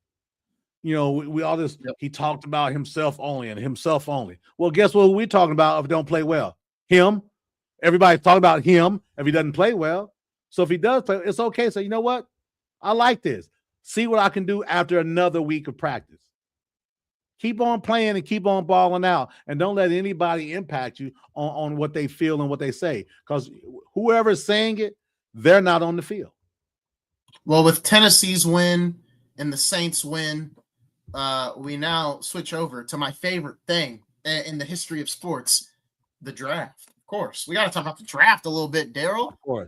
You know, we all this. Yep. He talked about himself only and himself only. Well, guess what? We're talking about if he don't play well, him. Everybody's talking about him if he doesn't play well. So if he does play, it's okay. So you know what? I like this. See what I can do after another week of practice. Keep on playing and keep on balling out, and don't let anybody impact you on what they feel and what they say. Because whoever's saying it, they're not on the field. Well, with Tennessee's win and the Saints win, we now switch over to my favorite thing in the history of sports, the draft. Of course, we got to talk about the draft a little bit, Darrell. Of course.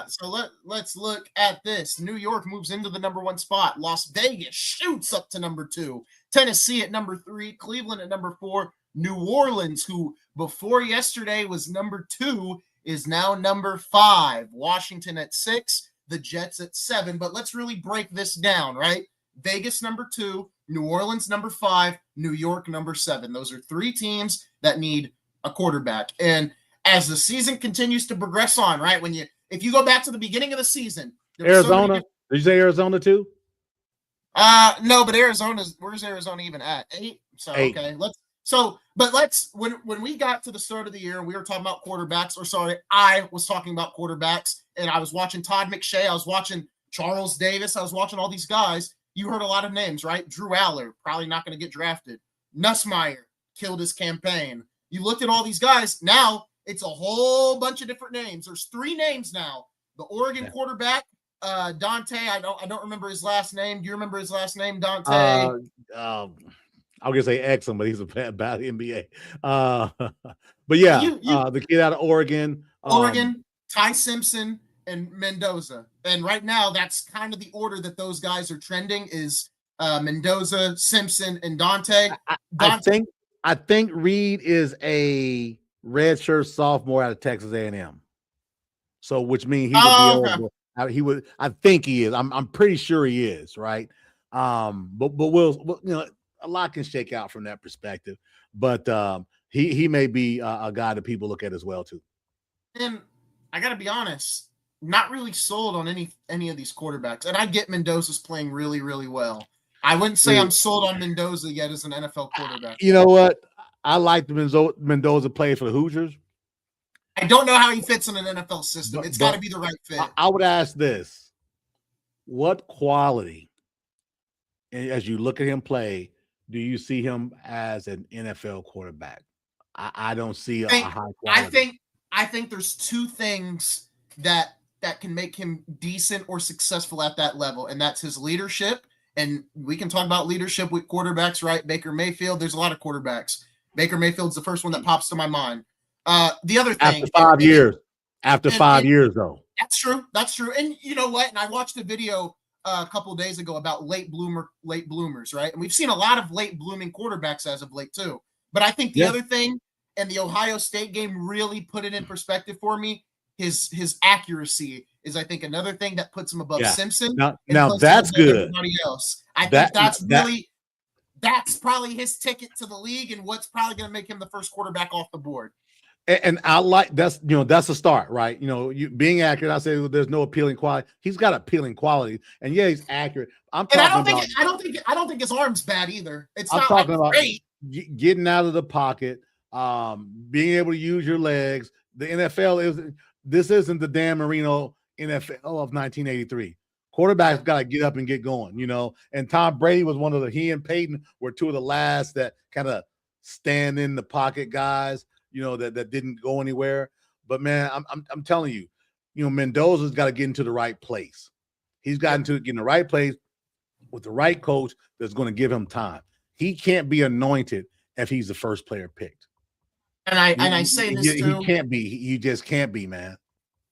So let's look at this. New York moves into the number 1 spot. Las Vegas shoots up to number 2. Tennessee at number 3. Cleveland at number 4. New Orleans, who before yesterday was number 2, is now number 5. Washington at 6. The Jets at 7. But let's really break this down, right? Vegas number 2. New Orleans number 5. New York number 7. Those are 3 teams that need a quarterback. And as the season continues to progress on, right? If you go back to the beginning of the season, Arizona. Did you say Arizona too? No, but where's Arizona even at? 8. So 8. Okay, when we got to the start of the year, we were talking about quarterbacks, I was talking about quarterbacks, and I was watching Todd McShay, I was watching Charles Davis, I was watching all these guys. You heard a lot of names, right? Drew Aller, probably not going to get drafted. Nussmeier killed his campaign. You looked at all these guys. Now it's a whole bunch of different names. There's 3 names now. The Oregon quarterback, Dante. I don't remember his last name. Do you remember his last name, Dante? I'm gonna say Exum, but he's a bad NBA. But yeah, the kid out of Oregon. Ty Simpson, and Mendoza. And right now, that's kind of the order that those guys are trending is Mendoza, Simpson, and Dante. I think Reed is a redshirt sophomore out of Texas A&M. So, which means he would be eligible. He would. I think he is. I'm pretty sure he is. Right. But we'll a lot can shake out from that perspective. But he may be a guy that people look at as well too. And I got to be honest, not really sold on any of these quarterbacks. And I get Mendoza's playing really, really well. I wouldn't say I'm sold on Mendoza yet as an NFL quarterback. You know what? I like the Mendoza play for the Hoosiers. I don't know how he fits in an NFL system. It's got to be the right fit. I would ask this. What quality, as you look at him play, do you see him as an NFL quarterback? I don't see a high quality. I think there's 2 things that can make him decent or successful at that level, and that's his leadership. And we can talk about leadership with quarterbacks, right? Baker Mayfield, there's a lot of quarterbacks. Baker Mayfield's the first one that pops to my mind. The other thing. After 5 years, though. That's true. That's true. And you know what? And I watched a video a couple of days ago about late bloomers, right? And we've seen a lot of late blooming quarterbacks as of late, too. But I think the other thing, and the Ohio State game really put it in perspective for me, his accuracy is, I think, another thing that puts him above Simpson. Now that's good. Everybody else. I think that's probably his ticket to the league and what's probably going to make him the first quarterback off the board. And I like that's a start, right? You being accurate. I say there's no appealing quality. He's got appealing quality, and he's accurate. I don't think his arm's bad either. I'm talking about getting out of the pocket, being able to use your legs. The NFL isn't the Dan Marino NFL of 1983. Quarterbacks got to get up and get going, And Tom Brady was one of he and Peyton were 2 of the last that kind of stand in the pocket guys, that didn't go anywhere. But man, I'm telling you, Mendoza's got to get into the right place. He's got to get in the right place with the right coach that's going to give him time. He can't be anointed if he's the first player picked. And I say this too. He can't be. He just can't be, man.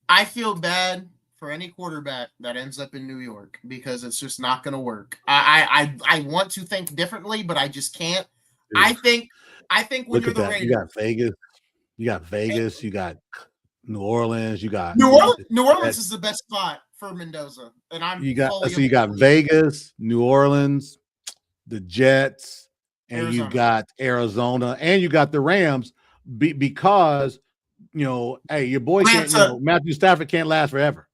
I feel bad for any quarterback that ends up in New York because it's just not going to work. I want to think differently, but I just can't. Dude. I think when you're the Raiders, you got Vegas, you got New Orleans, you got New Orleans is the best spot for Mendoza, and you got Vegas, New Orleans, the Jets, and Arizona. You got Arizona, and you got the Rams because hey, your boy can't. Matthew Stafford can't last forever.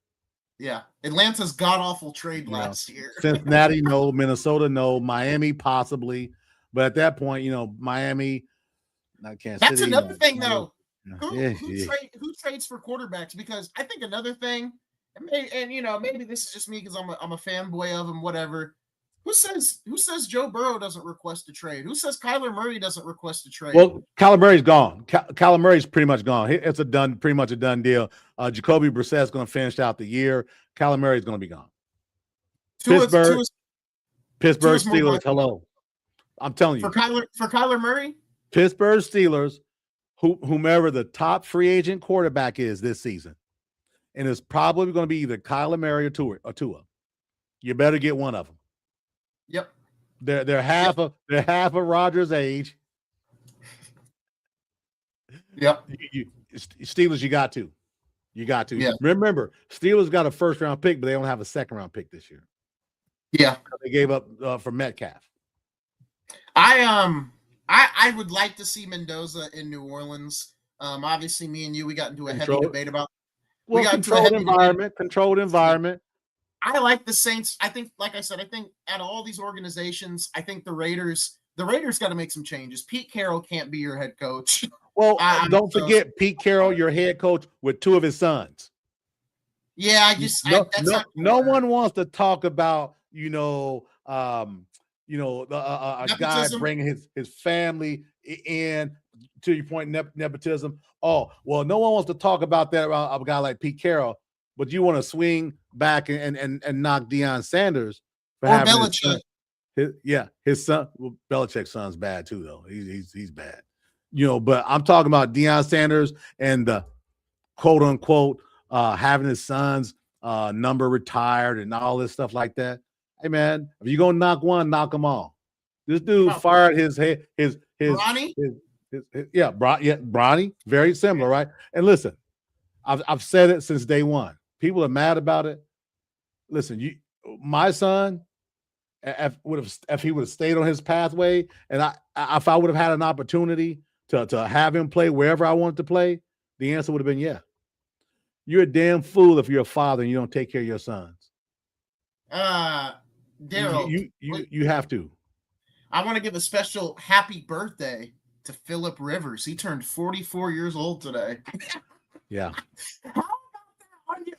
Yeah, Atlanta's god-awful trade last year. Cincinnati, no. Minnesota, no. Miami, possibly. But at that point, Miami, not Kansas That's City. another thing, though. Yeah. Who trades for quarterbacks? Because I think another thing, and maybe this is just me because I'm a fanboy of him, whatever. Who says Joe Burrow doesn't request a trade? Who says Kyler Murray doesn't request a trade? Well, Kyler Murray's gone. Kyler Murray's pretty much gone. It's pretty much a done deal. Jacoby Brissett's going to finish out the year. Kyler Murray's going to be gone. Pittsburgh Steelers. Hello, I'm telling you. For Kyler Murray, Pittsburgh Steelers, whomever the top free agent quarterback is this season, and it's probably going to be either Kyler Murray or Tua. You better get one of them. Yep. They're half of Rodgers' age. Yep. Steelers, you got to. Yeah. Remember, Steelers got a first-round pick, but they don't have a second-round pick this year. Yeah. They gave up for Metcalf. I would like to see Mendoza in New Orleans. Obviously, me and you, we got into a heavy debate about. Controlled environment. I like the Saints. I think, like I said, out of all these organizations, I think the Raiders got to make some changes. Pete Carroll can't be your head coach. Well, don't forget Pete Carroll, your head coach, with two of his sons. Yeah, no one wants to talk about a guy bringing his family in. To your point, nepotism. Oh, well, no one wants to talk about that around a guy like Pete Carroll. But you want to swing back and knock Deion Sanders for having Belichick. His son. Well, Belichick's son's bad too, though. He's bad, But I'm talking about Deion Sanders and the quote unquote having his son's number retired and all this stuff like that. Hey man, if you're gonna knock one, knock them all. This dude fired his Bronny? Bronny, very similar, right? And listen, I've said it since day one. People are mad about it. Listen, my son, if he would have stayed on his pathway, and if I would have had an opportunity to have him play wherever I wanted to play, the answer would have been yeah. You're a damn fool if you're a father and you don't take care of your sons. Darrell, you have to. I want to give a special happy birthday to Phillip Rivers. He turned 44 years old today. Yeah.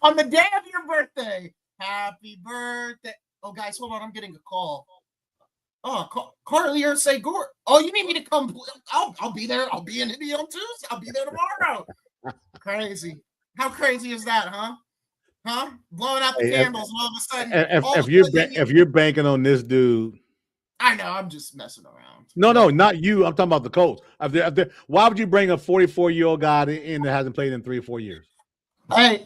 On the day of your birthday, happy birthday. Oh, guys, hold on. I'm getting a call. Oh, Carly or say Gore. Oh, you need me to come? I'll be there. I'll be in Indy on Tuesday. I'll be there tomorrow. Crazy. How crazy is that, huh? Huh? Blowing out the candles and all of a sudden. If you're banking on this dude. I know. I'm just messing around. No, not you. I'm talking about the Colts. Why would you bring a 44-year-old guy in that hasn't played in 3 or 4 years? Hey,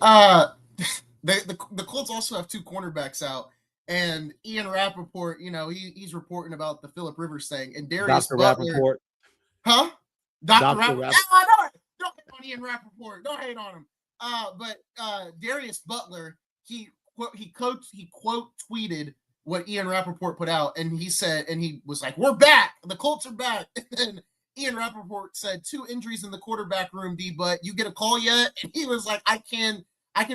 the Colts also have 2 cornerbacks out, and Ian Rappaport, he's reporting about the Phillip Rivers thing, and Darius Butler. Rappaport. Huh? Dr. Rappaport. Don't hate on Ian Rappaport. Don't hate on him. But Darius Butler, he quote tweeted what Ian Rappaport put out, and he was like, "We're back. The Colts are back." And then Ian Rappaport said 2 injuries in the quarterback room, D, but you get a call yet? And he was like, I can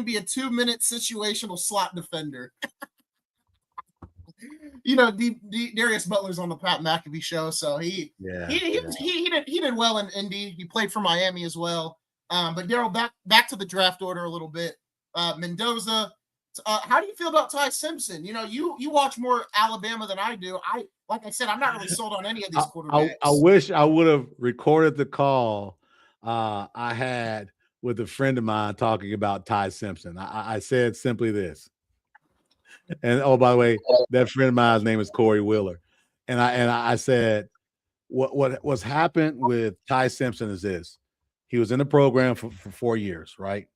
be a 2-minute situational slot defender. Darius Butler's on the Pat McAfee show, so he did well in Indy. He played for Miami as well. But Darrell, back to the draft order a little bit. Mendoza. How do you feel about Ty Simpson? You watch more Alabama than I do. Like I said, I'm not really sold on any of these quarterbacks. I wish I would have recorded the call I had with a friend of mine talking about Ty Simpson. I said simply this. And oh, by the way, that friend of mine's name is Corey Wheeler. And I said, what's happened with Ty Simpson is this. He was in the program for 4 years, right?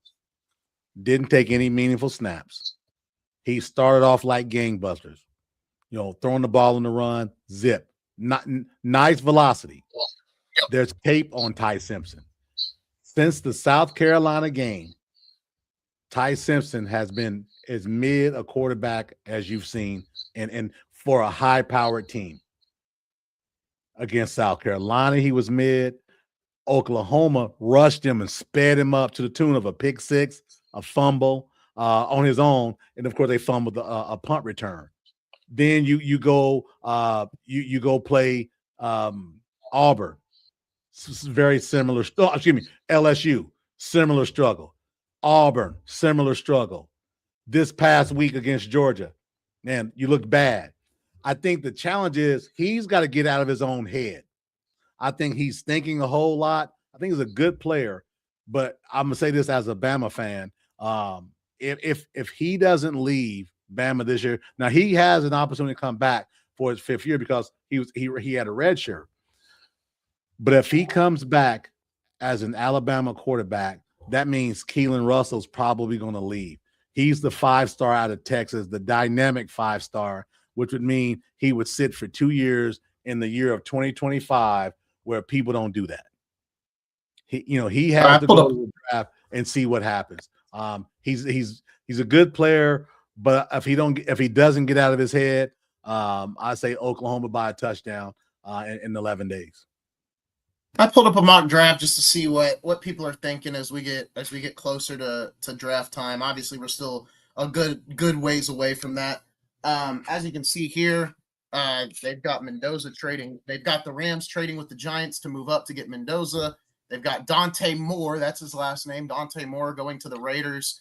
Didn't take any meaningful snaps. He started off like gangbusters, throwing the ball on the run, zip, not nice velocity. There's tape on Ty Simpson. Since the South Carolina game, Ty Simpson has been as mid a quarterback as you've seen, and for a high-powered team. Against South Carolina, he was mid. Oklahoma rushed him and sped him up to the tune of a pick six, a fumble. on his own, and of course they fumbled a punt return. Then you go play Auburn, very similar. Excuse me, LSU, similar struggle. Auburn, similar struggle. This past week against Georgia, man, you looked bad. I think the challenge is he's got to get out of his own head. I think he's thinking a whole lot. I think he's a good player, but I'm gonna say this as a Bama fan. If he doesn't leave Bama this year, now he has an opportunity to come back for his 5th year because he had a red shirt. But if he comes back as an Alabama quarterback, that means Keelan Russell's probably going to leave. He's the 5-star out of Texas, the dynamic 5-star, which would mean he would sit for 2 years in the year of 2025, where people don't do that. He has to go to the draft and see what happens. He's a good player, but if he doesn't get out of his head, I say Oklahoma by a touchdown in 11 days. I pulled up a mock draft just to see what people are thinking as we get closer to draft time. Obviously, we're still a good ways away from that. As you can see here, they've got Mendoza trading. They've got the Rams trading with the Giants to move up to get Mendoza. They've got Dante Moore, that's his last name, Dante Moore, going to the Raiders,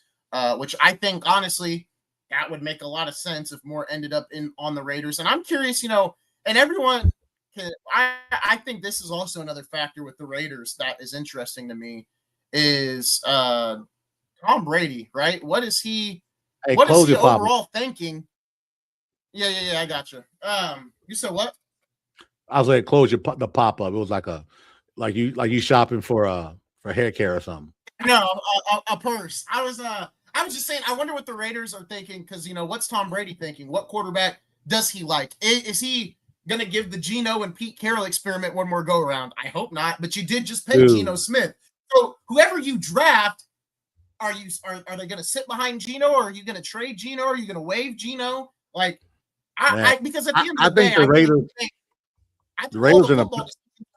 which I think, honestly, that would make a lot of sense if Moore ended up on the Raiders. And I'm curious, and everyone – I think this is also another factor with the Raiders that is interesting to me is Tom Brady, right? What is he overall thinking? Yeah, I got you. You said what? I was like, close the pop up. It was like you shopping for hair care or something. No, a purse. I was just saying. I wonder what the Raiders are thinking because what's Tom Brady thinking? What quarterback does he like? Is he going to give the Geno and Pete Carroll experiment one more go around? I hope not. But you did just pick Geno Smith. So whoever you draft, are they going to sit behind Geno, or are you going to trade Geno? Or are you going to waive Geno? Like, because at the end of the day, the Raiders are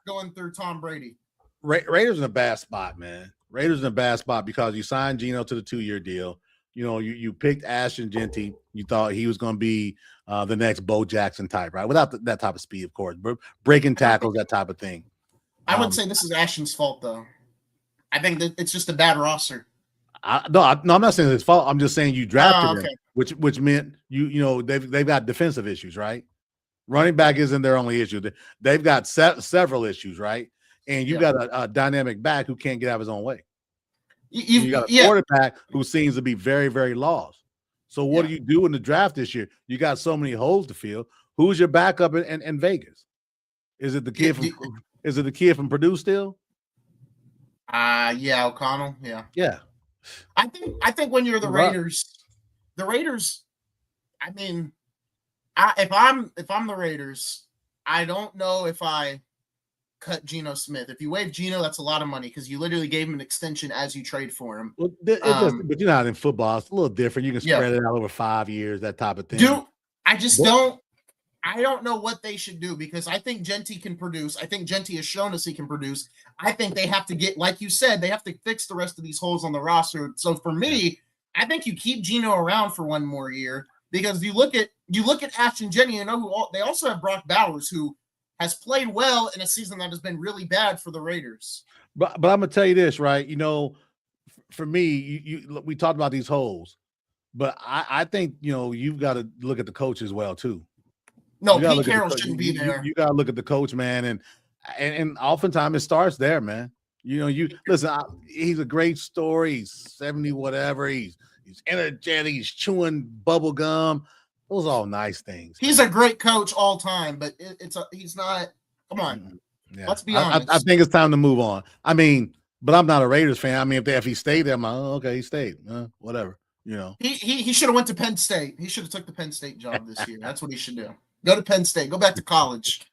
going through Tom Brady. Raiders in a bad spot, man. Raiders in a bad spot because you signed Geno to the 2-year deal. You picked Ashton Genty. You thought he was going to be the next Bo Jackson type, right? Without that type of speed, of course, breaking tackles, that type of thing. I wouldn't say this is Ashton's fault, though. I think that it's just a bad roster. No, I'm not saying it's his fault. I'm just saying you drafted him, which meant they've got defensive issues, right? Running back isn't their only issue. They've got several issues, right? And you got a dynamic back who can't get out of his own way. You got a quarterback who seems to be very, very lost. So what do you do in the draft this year? You got so many holes to fill. Who's your backup in Vegas? Is it the kid from Purdue still? O'Connell. Yeah. I think when you're the Raiders, I mean, if I'm the Raiders, I don't know if I cut Geno Smith. If you waive Geno, that's a lot of money because you literally gave him an extension as you trade for him. Well, but you're not in football. It's a little different. You can spread it out over 5 years, that type of thing. I don't know what they should do because I think Genty can produce. I think Genty has shown us he can produce. I think they have to get, like you said, they have to fix the rest of these holes on the roster. So for me, I think you keep Geno around for one more year because you look at Ashton Genty, they also have Brock Bowers, who has played well in a season that has been really bad for the Raiders. But I'm gonna tell you this, right? For me, we talked about these holes, but I think you've got to look at the coach as well too. No, Pete Carroll shouldn't be there. You got to look at the coach, man, and oftentimes it starts there, man. You listen. He's a great story. He's 70, whatever. He's energetic. He's chewing bubble gum. Those are all nice things. He's a great coach all time, but he's not. Come on, let's be honest. I think it's time to move on. I mean, but I'm not a Raiders fan. I mean, if he stayed there, I'm like, okay, he stayed. Whatever. He should have went to Penn State. He should have took the Penn State job this year. That's what he should do. Go to Penn State. Go back to college.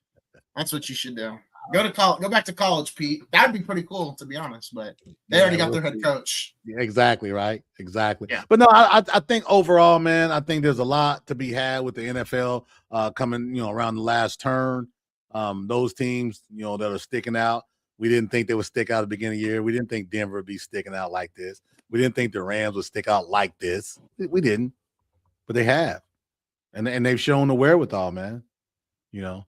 That's what you should do. Go to college. Go back to college, Pete. That'd be pretty cool, to be honest. But they already got their head coach. Yeah, exactly right. Exactly. Yeah. But no, I think overall, man, I think there's a lot to be had with the NFL coming, around the last turn. Those teams, that are sticking out. We didn't think they would stick out at the beginning of the year. We didn't think Denver would be sticking out like this. We didn't think the Rams would stick out like this. We didn't, but they have, and they've shown the wherewithal, man. You know,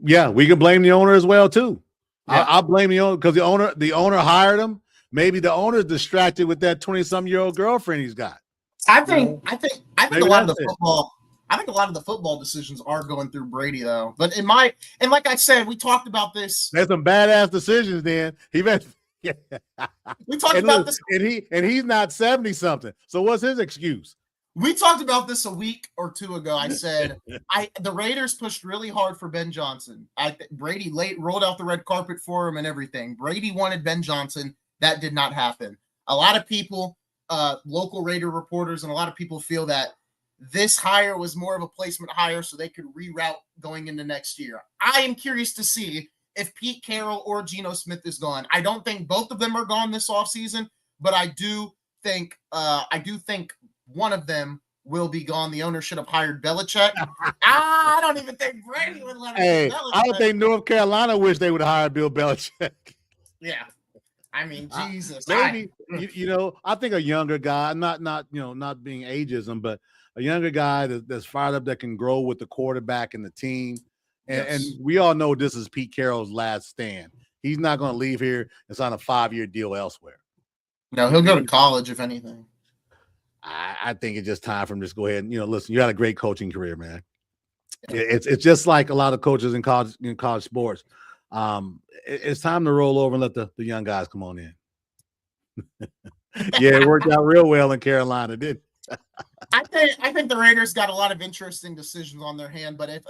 yeah, we can blame the owner as well too. Yeah. I'll blame the owner because the owner hired him. Maybe the owner's distracted with that 20-some-year-old girlfriend he's got. I think a lot of the football decisions are going through Brady though. But like I said, we talked about this. There's some badass decisions. Then we talked about this, and he's not 70-something. So what's his excuse? We talked about this a week or two ago. I said the Raiders pushed really hard for Ben Johnson. Brady rolled out the red carpet for him and everything. Brady wanted Ben Johnson. That did not happen. A lot of people, local Raider reporters, and a lot of people feel that this hire was more of a placement hire so they could reroute going into next year. I am curious to see if Pete Carroll or Geno Smith is gone. I don't think both of them are gone this offseason, but I do think one of them will be gone. The owner should have hired Belichick. I don't even think Brady would let him. Hey, I don't think North Carolina wish they would hire Bill Belichick. Yeah. I mean, Jesus. Maybe I think a younger guy, not being ageism, but a younger guy that's fired up that can grow with the quarterback and the team. And we all know this is Pete Carroll's last stand. He's not going to leave here and sign a 5-year deal elsewhere. No, he'll go to college if anything. I think it's just time for him to just go ahead and listen. You had a great coaching career, man. It's just like a lot of coaches in college sports. It's time to roll over and let the young guys come on in. Yeah, it worked out real well in Carolina, didn't it? I think the Raiders got a lot of interesting decisions on their hand, but if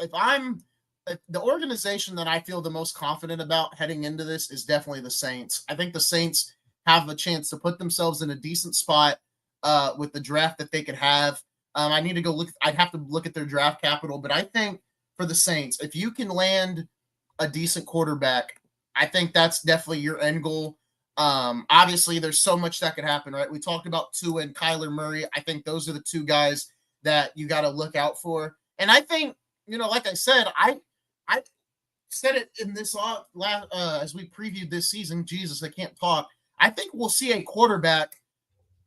the organization that I feel the most confident about heading into this is definitely the Saints. I think the Saints have a chance to put themselves in a decent spot with the draft that they could have. I need to go look. I'd have to look at their draft capital, but I think for the Saints, if you can land a decent quarterback, I think that's definitely your end goal. Obviously, there's so much that could happen, right? We talked about Tua and Kyler Murray. I think those are the two guys that you got to look out for. And I think, like I said, I said it in this as we previewed this season. Jesus, I can't talk. I think we'll see a quarterback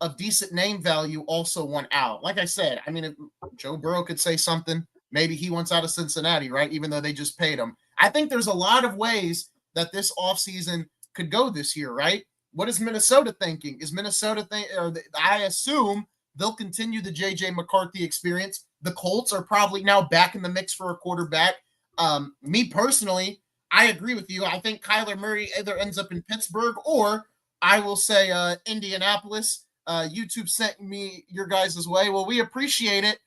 of decent name value also want out. Like I said, I mean, if Joe Burrow could say something, maybe he wants out of Cincinnati, right? Even though they just paid him. I think there's a lot of ways that this offseason could go this year, right? What is Minnesota thinking? Is Minnesota I assume they'll continue the J.J. McCarthy experience. The Colts are probably now back in the mix for a quarterback. Me personally, I agree with you. I think Kyler Murray either ends up in Pittsburgh or I will say Indianapolis. YouTube sent me your guys' way. Well, we appreciate it.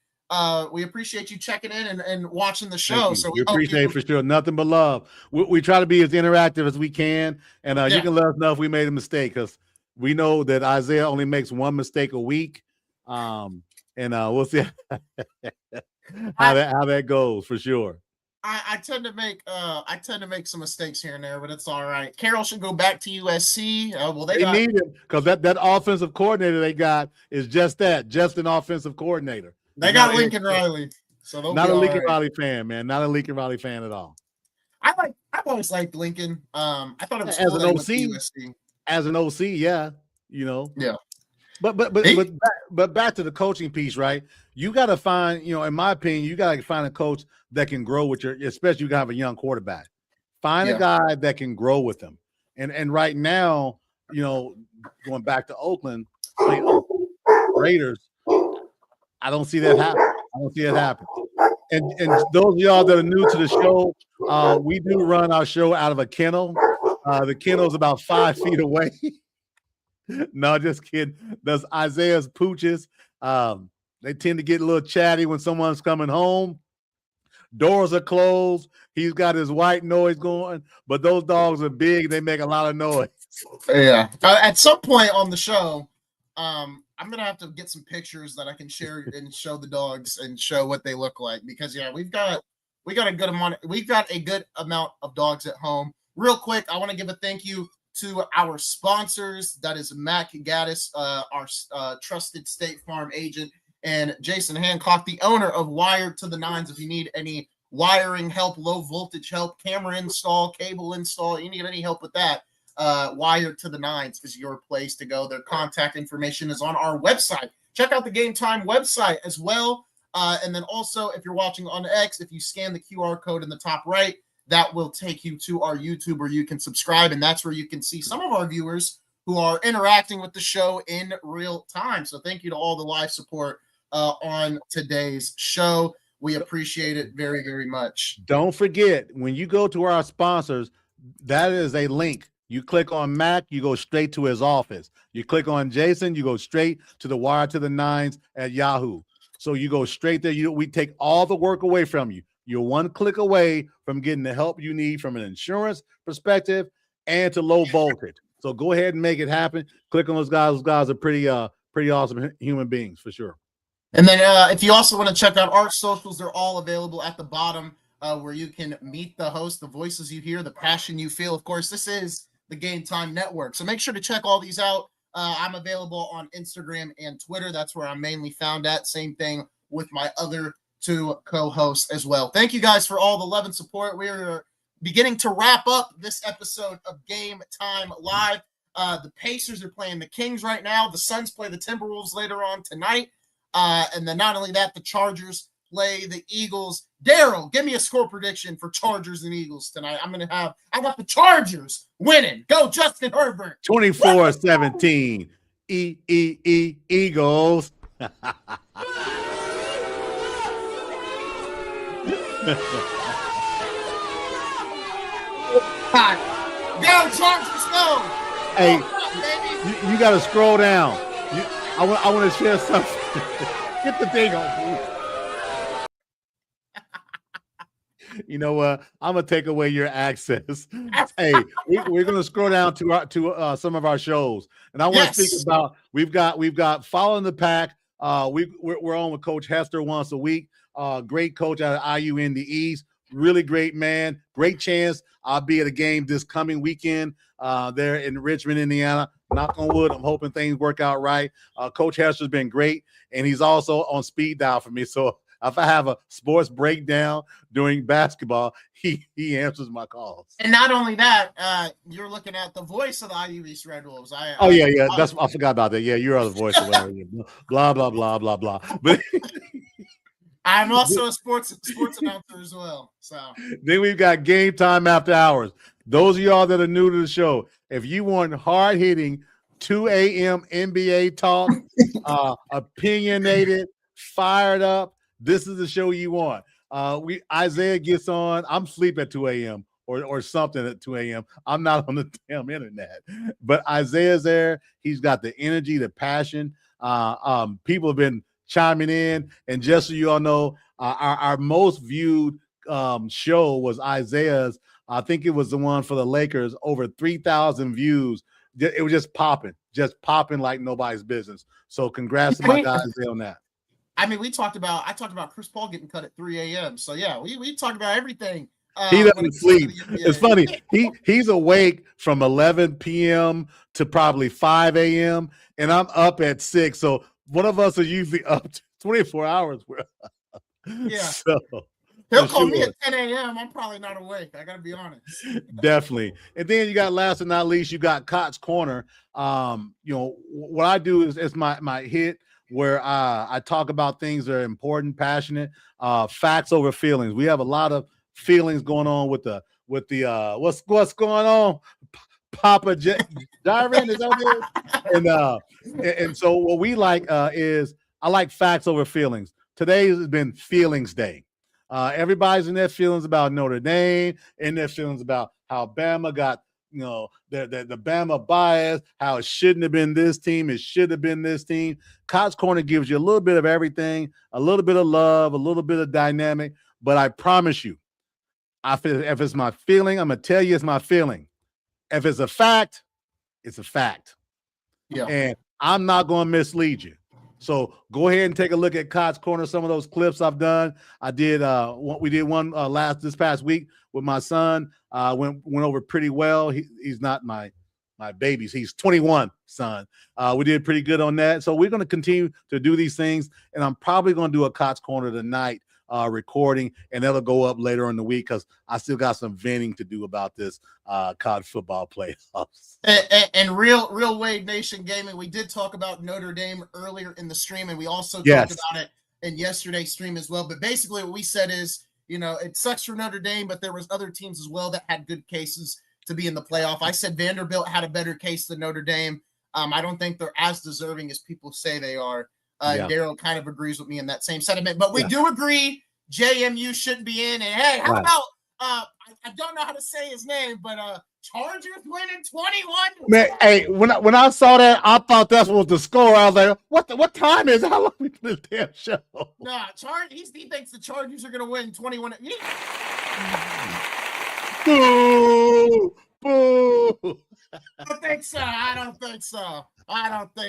We appreciate you checking in and watching the show. So we appreciate it for sure. Nothing but love. We try to be as interactive as we can, and you can let us know if we made a mistake because we know that Isaiah only makes one mistake a week. And we'll see how that goes for sure. I tend to make some mistakes here and there, but it's all right. Carroll should go back to USC. Well, they need him because that offensive coordinator they got is just an offensive coordinator. They got Lincoln Riley, so not a Lincoln Riley fan, man. Not a Lincoln Riley fan at all. I've always liked Lincoln. I thought it was as an OC. As an OC, yeah, Yeah. But back to the coaching piece, right? You got to find, in my opinion, you got to find a coach that can grow with especially you got to have a young quarterback. Find a guy that can grow with him. And right now, going back to Oakland, Raiders, I don't see that happen. And those of y'all that are new to the show, we do run our show out of a kennel. The kennel is about 5 feet away. No, just kidding. That's Isaiah's pooches. They tend to get a little chatty when someone's coming home. Doors are closed. He's got his white noise going, but those dogs are big. They make a lot of noise. Yeah. At some point on the show, I'm going to have to get some pictures that I can share and show the dogs and show what they look like because we've got a good amount of dogs at home. Real quick, I want to give a thank you to our sponsors. That is Matt Gaddis, our trusted State Farm agent, and Jason Hancock, the owner of Wired to the Nines. If you need any wiring help, low voltage help, camera install, cable install, you need any help with that, Wire to the Nines is your place to go. Their contact information is on our website. Check out the Game Time website as well. And then also, if you're watching on X, if you scan the QR code in the top right, that will take you to our YouTube where you can subscribe. And that's where you can see some of our viewers who are interacting with the show in real time. So thank you to all the live support on today's show. We appreciate it very, very much. Don't forget, when you go to our sponsors, that is a link. You click on Mac, you go straight to his office. You click on Jason, you go straight to the Wire to the Nines at Yahoo. So you go straight there. We take all the work away from you. You're one click away from getting the help you need from an insurance perspective and to low voltage. So go ahead and make it happen. Click on those guys. Those guys are pretty awesome human beings for sure. And then if you also want to check out our socials, they're all available at the bottom where you can meet the host, the voices you hear, the passion you feel. Of course, this is the Game Time Network. So make sure to check all these out. I'm available on Instagram and Twitter. That's where I'm mainly found at. Same thing with my other two co-hosts as well. Thank you guys for all the love and support. We are beginning to wrap up this episode of Game Time Live. The Pacers are playing the Kings right now. The Suns play the Timberwolves later on tonight. And then not only that, the Chargers play the Eagles. Darrell, give me a score prediction for Chargers and Eagles tonight. I got the Chargers winning. Go Justin Herbert. 24-17. Eagles. Go Chargers, go. Hey, you got to scroll down. I want to share something. Get the thing on. You know what? I'm gonna take away your access. Hey, we're gonna scroll down to some of our shows, and I want to speak about we've got Following the Pack. We're on with Coach Hester once a week. Great coach out of IU Indy East. Really great man. Great chance I'll be at a game this coming weekend there in Richmond, Indiana. Knock on wood. I'm hoping things work out right. Coach Hester's been great, and he's also on speed dial for me. So if I have a sports breakdown during basketball, he answers my calls. And not only that, you're looking at the voice of the IU East Red Wolves. I forgot about that. Yeah, you're the voice of blah blah blah blah blah. But I'm also a sports announcer as well. So then we've got Game Time After Hours. Those of y'all that are new to the show, if you want hard hitting 2 a.m. NBA talk, opinionated, fired up, this is the show you want. Isaiah gets on. I'm asleep at 2 a.m. or something at 2 a.m. I'm not on the damn internet. But Isaiah's there. He's got the energy, the passion. People have been chiming in. And just so you all know, our most viewed show was Isaiah's. I think it was the one for the Lakers, over 3,000 views. It was just popping like nobody's business. So congrats to my guys on that. I mean, I talked about Chris Paul getting cut at 3 a.m. So yeah, we talked about everything. He doesn't sleep. It's funny. He's awake from 11 p.m. to probably 5 a.m. and I'm up at 6. So one of us are usually up to 24 hours. Yeah. So he'll call me at 10 a.m. I'm probably not awake. I got to be honest. Definitely. And then you got, last but not least, you got Cott's Corner. What I do is my hit where I talk about things that are important, passionate, facts over feelings. We have a lot of feelings going on with the what's going on, Papa Darrell, is that it? And so what we like is I like facts over feelings. Today has been Feelings Day. Everybody's in their feelings about Notre Dame, in their feelings about how Bama got, the Bama bias, how it shouldn't have been this team, it should have been this team. Cott's Corner gives you a little bit of everything, a little bit of love, a little bit of dynamic, but I promise you, if it's my feeling, I'm going to tell you it's my feeling. If it's a fact, it's a fact. Yeah. And I'm not going to mislead you. So go ahead and take a look at Cott's Corner, some of those clips I've done. We did one this past week with my son. Went over pretty well. He's not my babies. He's 21, son. We did pretty good on that. So we're going to continue to do these things, and I'm probably going to do a Cott's Corner tonight recording, and that'll go up later in the week because I still got some venting to do about this college football playoffs. And real Wade Nation Gaming, we did talk about Notre Dame earlier in the stream, and we also talked about it in yesterday's stream as well. But basically what we said is, it sucks for Notre Dame, but there was other teams as well that had good cases to be in the playoff. I said Vanderbilt had a better case than Notre Dame. I don't think they're as deserving as people say they are. Darrell kind of agrees with me in that same sentiment, but we do agree JMU shouldn't be in. And hey, how about I don't know how to say his name, but Chargers winning 21. Man, hey, when I saw that, I thought that was the score. I was like, what time is it? How long is this damn show? Nah, he thinks the Chargers are gonna win 21. Boo! Boo! I don't think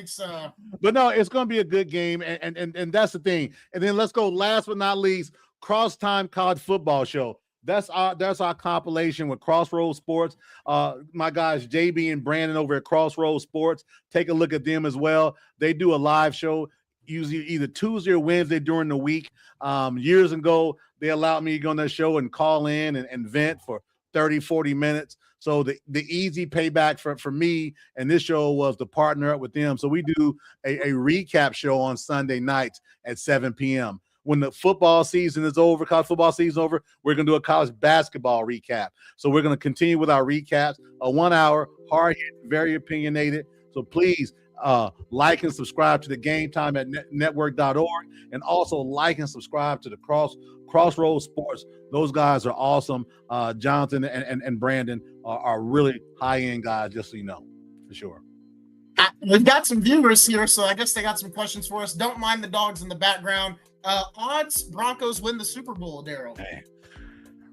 so. But no, it's going to be a good game, and that's the thing. And then let's go last but not least, Cross Time College Football Show. That's our compilation with Crossroads Sports. My guys JB and Brandon over at Crossroads Sports. Take a look at them as well. They do a live show usually either Tuesday or Wednesday during the week. Years ago, they allowed me to go on their show and call in and vent for 30, 40 minutes. So the easy payback for me and this show was to partner up with them. So we do a recap show on Sunday nights at 7 p.m. When the football season is over, college football season is over, we're going to do a college basketball recap. So we're going to continue with our recaps, a 1 hour, hard-hitting, very opinionated. So please like and subscribe to the Game Time at network.org, and also like and subscribe to the Crossroads Sports. Those guys are awesome. Jonathan and Brandon are really high-end guys, just so you know, for sure. We've got some viewers here, so I guess they got some questions for us. Don't mind the dogs in the background. Odds Broncos win the Super Bowl, Darrell.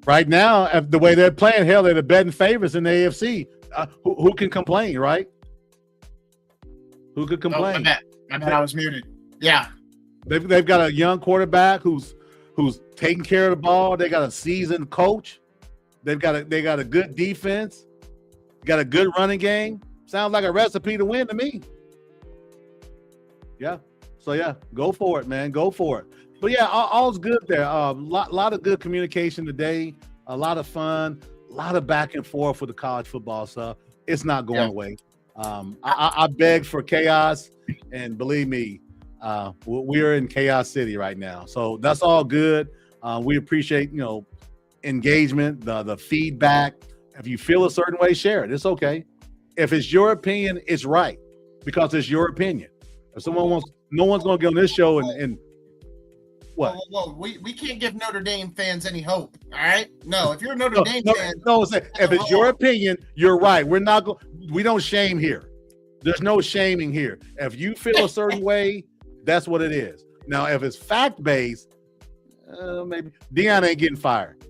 Right now, the way they're playing, hell, they're the betting favorites in the AFC. Who can complain, right? Who could complain? I bet I was muted. Yeah. They've got a young quarterback who's taking care of the ball. They got a seasoned coach. They got a good defense. Got a good running game. Sounds like a recipe to win to me. Yeah. So yeah, go for it, man. Go for it. But yeah, all's good there. Lot of good communication today. A lot of fun. A lot of back and forth with the college football stuff. It's not going away. I beg for chaos, and believe me, we're in chaos city right now. So that's all good. We appreciate engagement, the feedback. If you feel a certain way, share it. It's okay. If it's your opinion, it's right because it's your opinion. If someone wants, no one's going to get on this show and what? Whoa, we can't give Notre Dame fans any hope. All right, no. If you're a Notre Dame fan, if it's your opinion, you're right. We don't shame here. There's no shaming here. If you feel a certain way, that's what it is. Now, if it's fact based, maybe Deion ain't getting fired.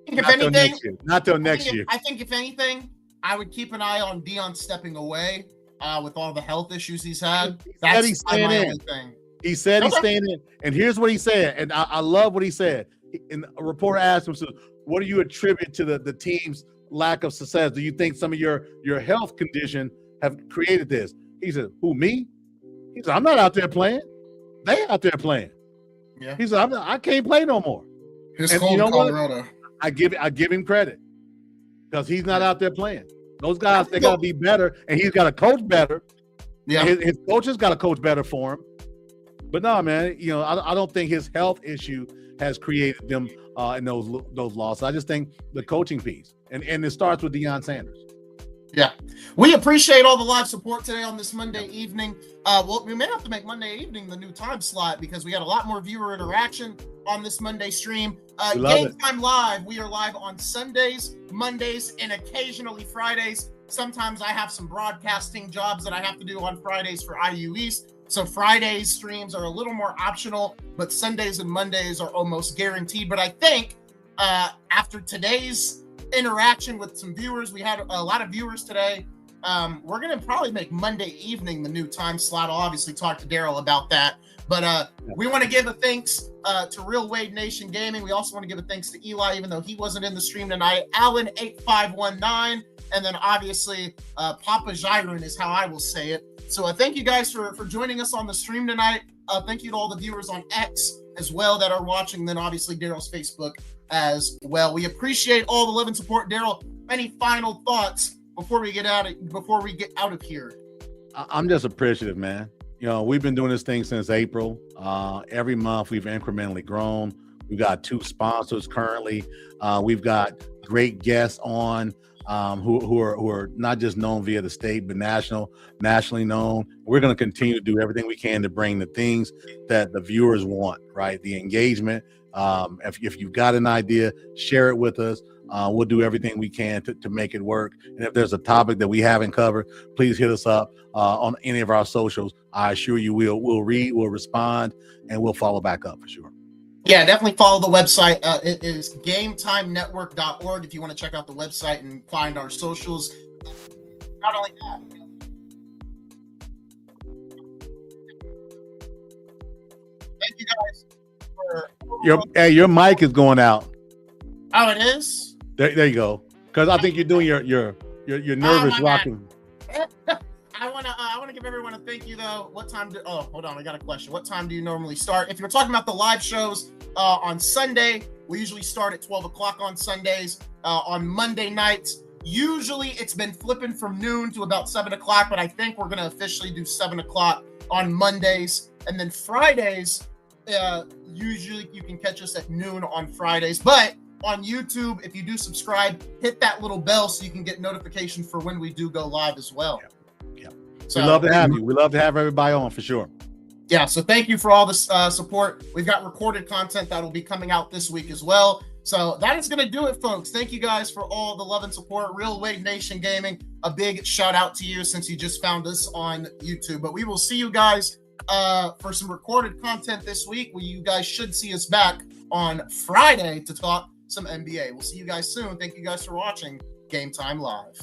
Not till next year. I think if anything, I would keep an eye on Deion stepping away with all the health issues he's had. That's he's staying in. Thing. He said he's staying in. And here's what he said. And I love what he said. And a reporter asked him, so what do you attribute to the team's lack of success? Do you think some of your health condition have created this? He said, who, me? He said, I'm not out there playing. They out there playing. Yeah. He said, I can't play no more. His home Colorado. I give him credit because he's not out there playing. Those guys, they got to be better, and he's got to coach better. Yeah, his coaches got to coach better for him. But no, man, I don't think his health issue has created them in those losses. I just think the coaching piece, and it starts with Deion Sanders. Yeah, we appreciate all the live support today on this Monday evening. Well, we may have to make Monday evening the new time slot because we got a lot more viewer interaction on this Monday stream. Game Time Live, we are live on Sundays, Mondays, and occasionally Fridays. Sometimes I have some broadcasting jobs that I have to do on Fridays for IU East. So Fridays streams are a little more optional, but Sundays and Mondays are almost guaranteed. But I think after today's interaction with some viewers, we had a lot of viewers today. We're going to probably make Monday evening the new time slot. I'll obviously talk to Darrell about that. But we want to give a thanks to Real Wade Nation Gaming. We also want to give a thanks to Eli, even though he wasn't in the stream tonight. Alan8519. And then obviously Papa Jiren is how I will say it. So thank you guys for joining us on the stream tonight. Thank you to all the viewers on X as well that are watching, then obviously Darrell's Facebook as well. We appreciate all the love and support. Darrell, any final thoughts before we get out of here? I'm just appreciative, man. You know, we've been doing this thing since April. Every month we've incrementally grown. We've got 2 sponsors currently. We've got great guests on who are not just known via the state, but nationally known. We're going to continue to do everything we can to bring the things that the viewers want, right? The engagement. If you've got an idea, share it with us. We'll do everything we can to make it work. And if there's a topic that we haven't covered, please hit us up on any of our socials. I assure you we'll read, we'll respond, and we'll follow back up for sure. Yeah, definitely follow the website. It is GameTimeNetwork.org if you want to check out the website and find our socials. Not only that, thank you guys for your mic is going out. Oh, it is? There you go. Because I think you're doing your nervous rocking. I want to give everyone a thank you though. What time hold on, I got a question. What time do you normally start? If you're talking about the live shows on Sunday, we usually start at 12 o'clock on Sundays. On Monday nights, usually it's been flipping from noon to about 7 o'clock, but I think we're going to officially do 7 o'clock on Mondays. And then Fridays, usually you can catch us at noon on Fridays. But on YouTube, if you do subscribe, hit that little bell so you can get notification for when we do go live as well. Yeah. So, we love to have you. We love to have everybody on for sure. Yeah, so thank you for all this support. We've got recorded content that will be coming out this week as well. So that is going to do it, folks. Thank you guys for all the love and support. Real Wade Nation Gaming, a big shout out to you since you just found us on YouTube. But we will see you guys for some recorded content this week. You guys should see us back on Friday to talk some NBA. We'll see you guys soon. Thank you guys for watching Game Time Live.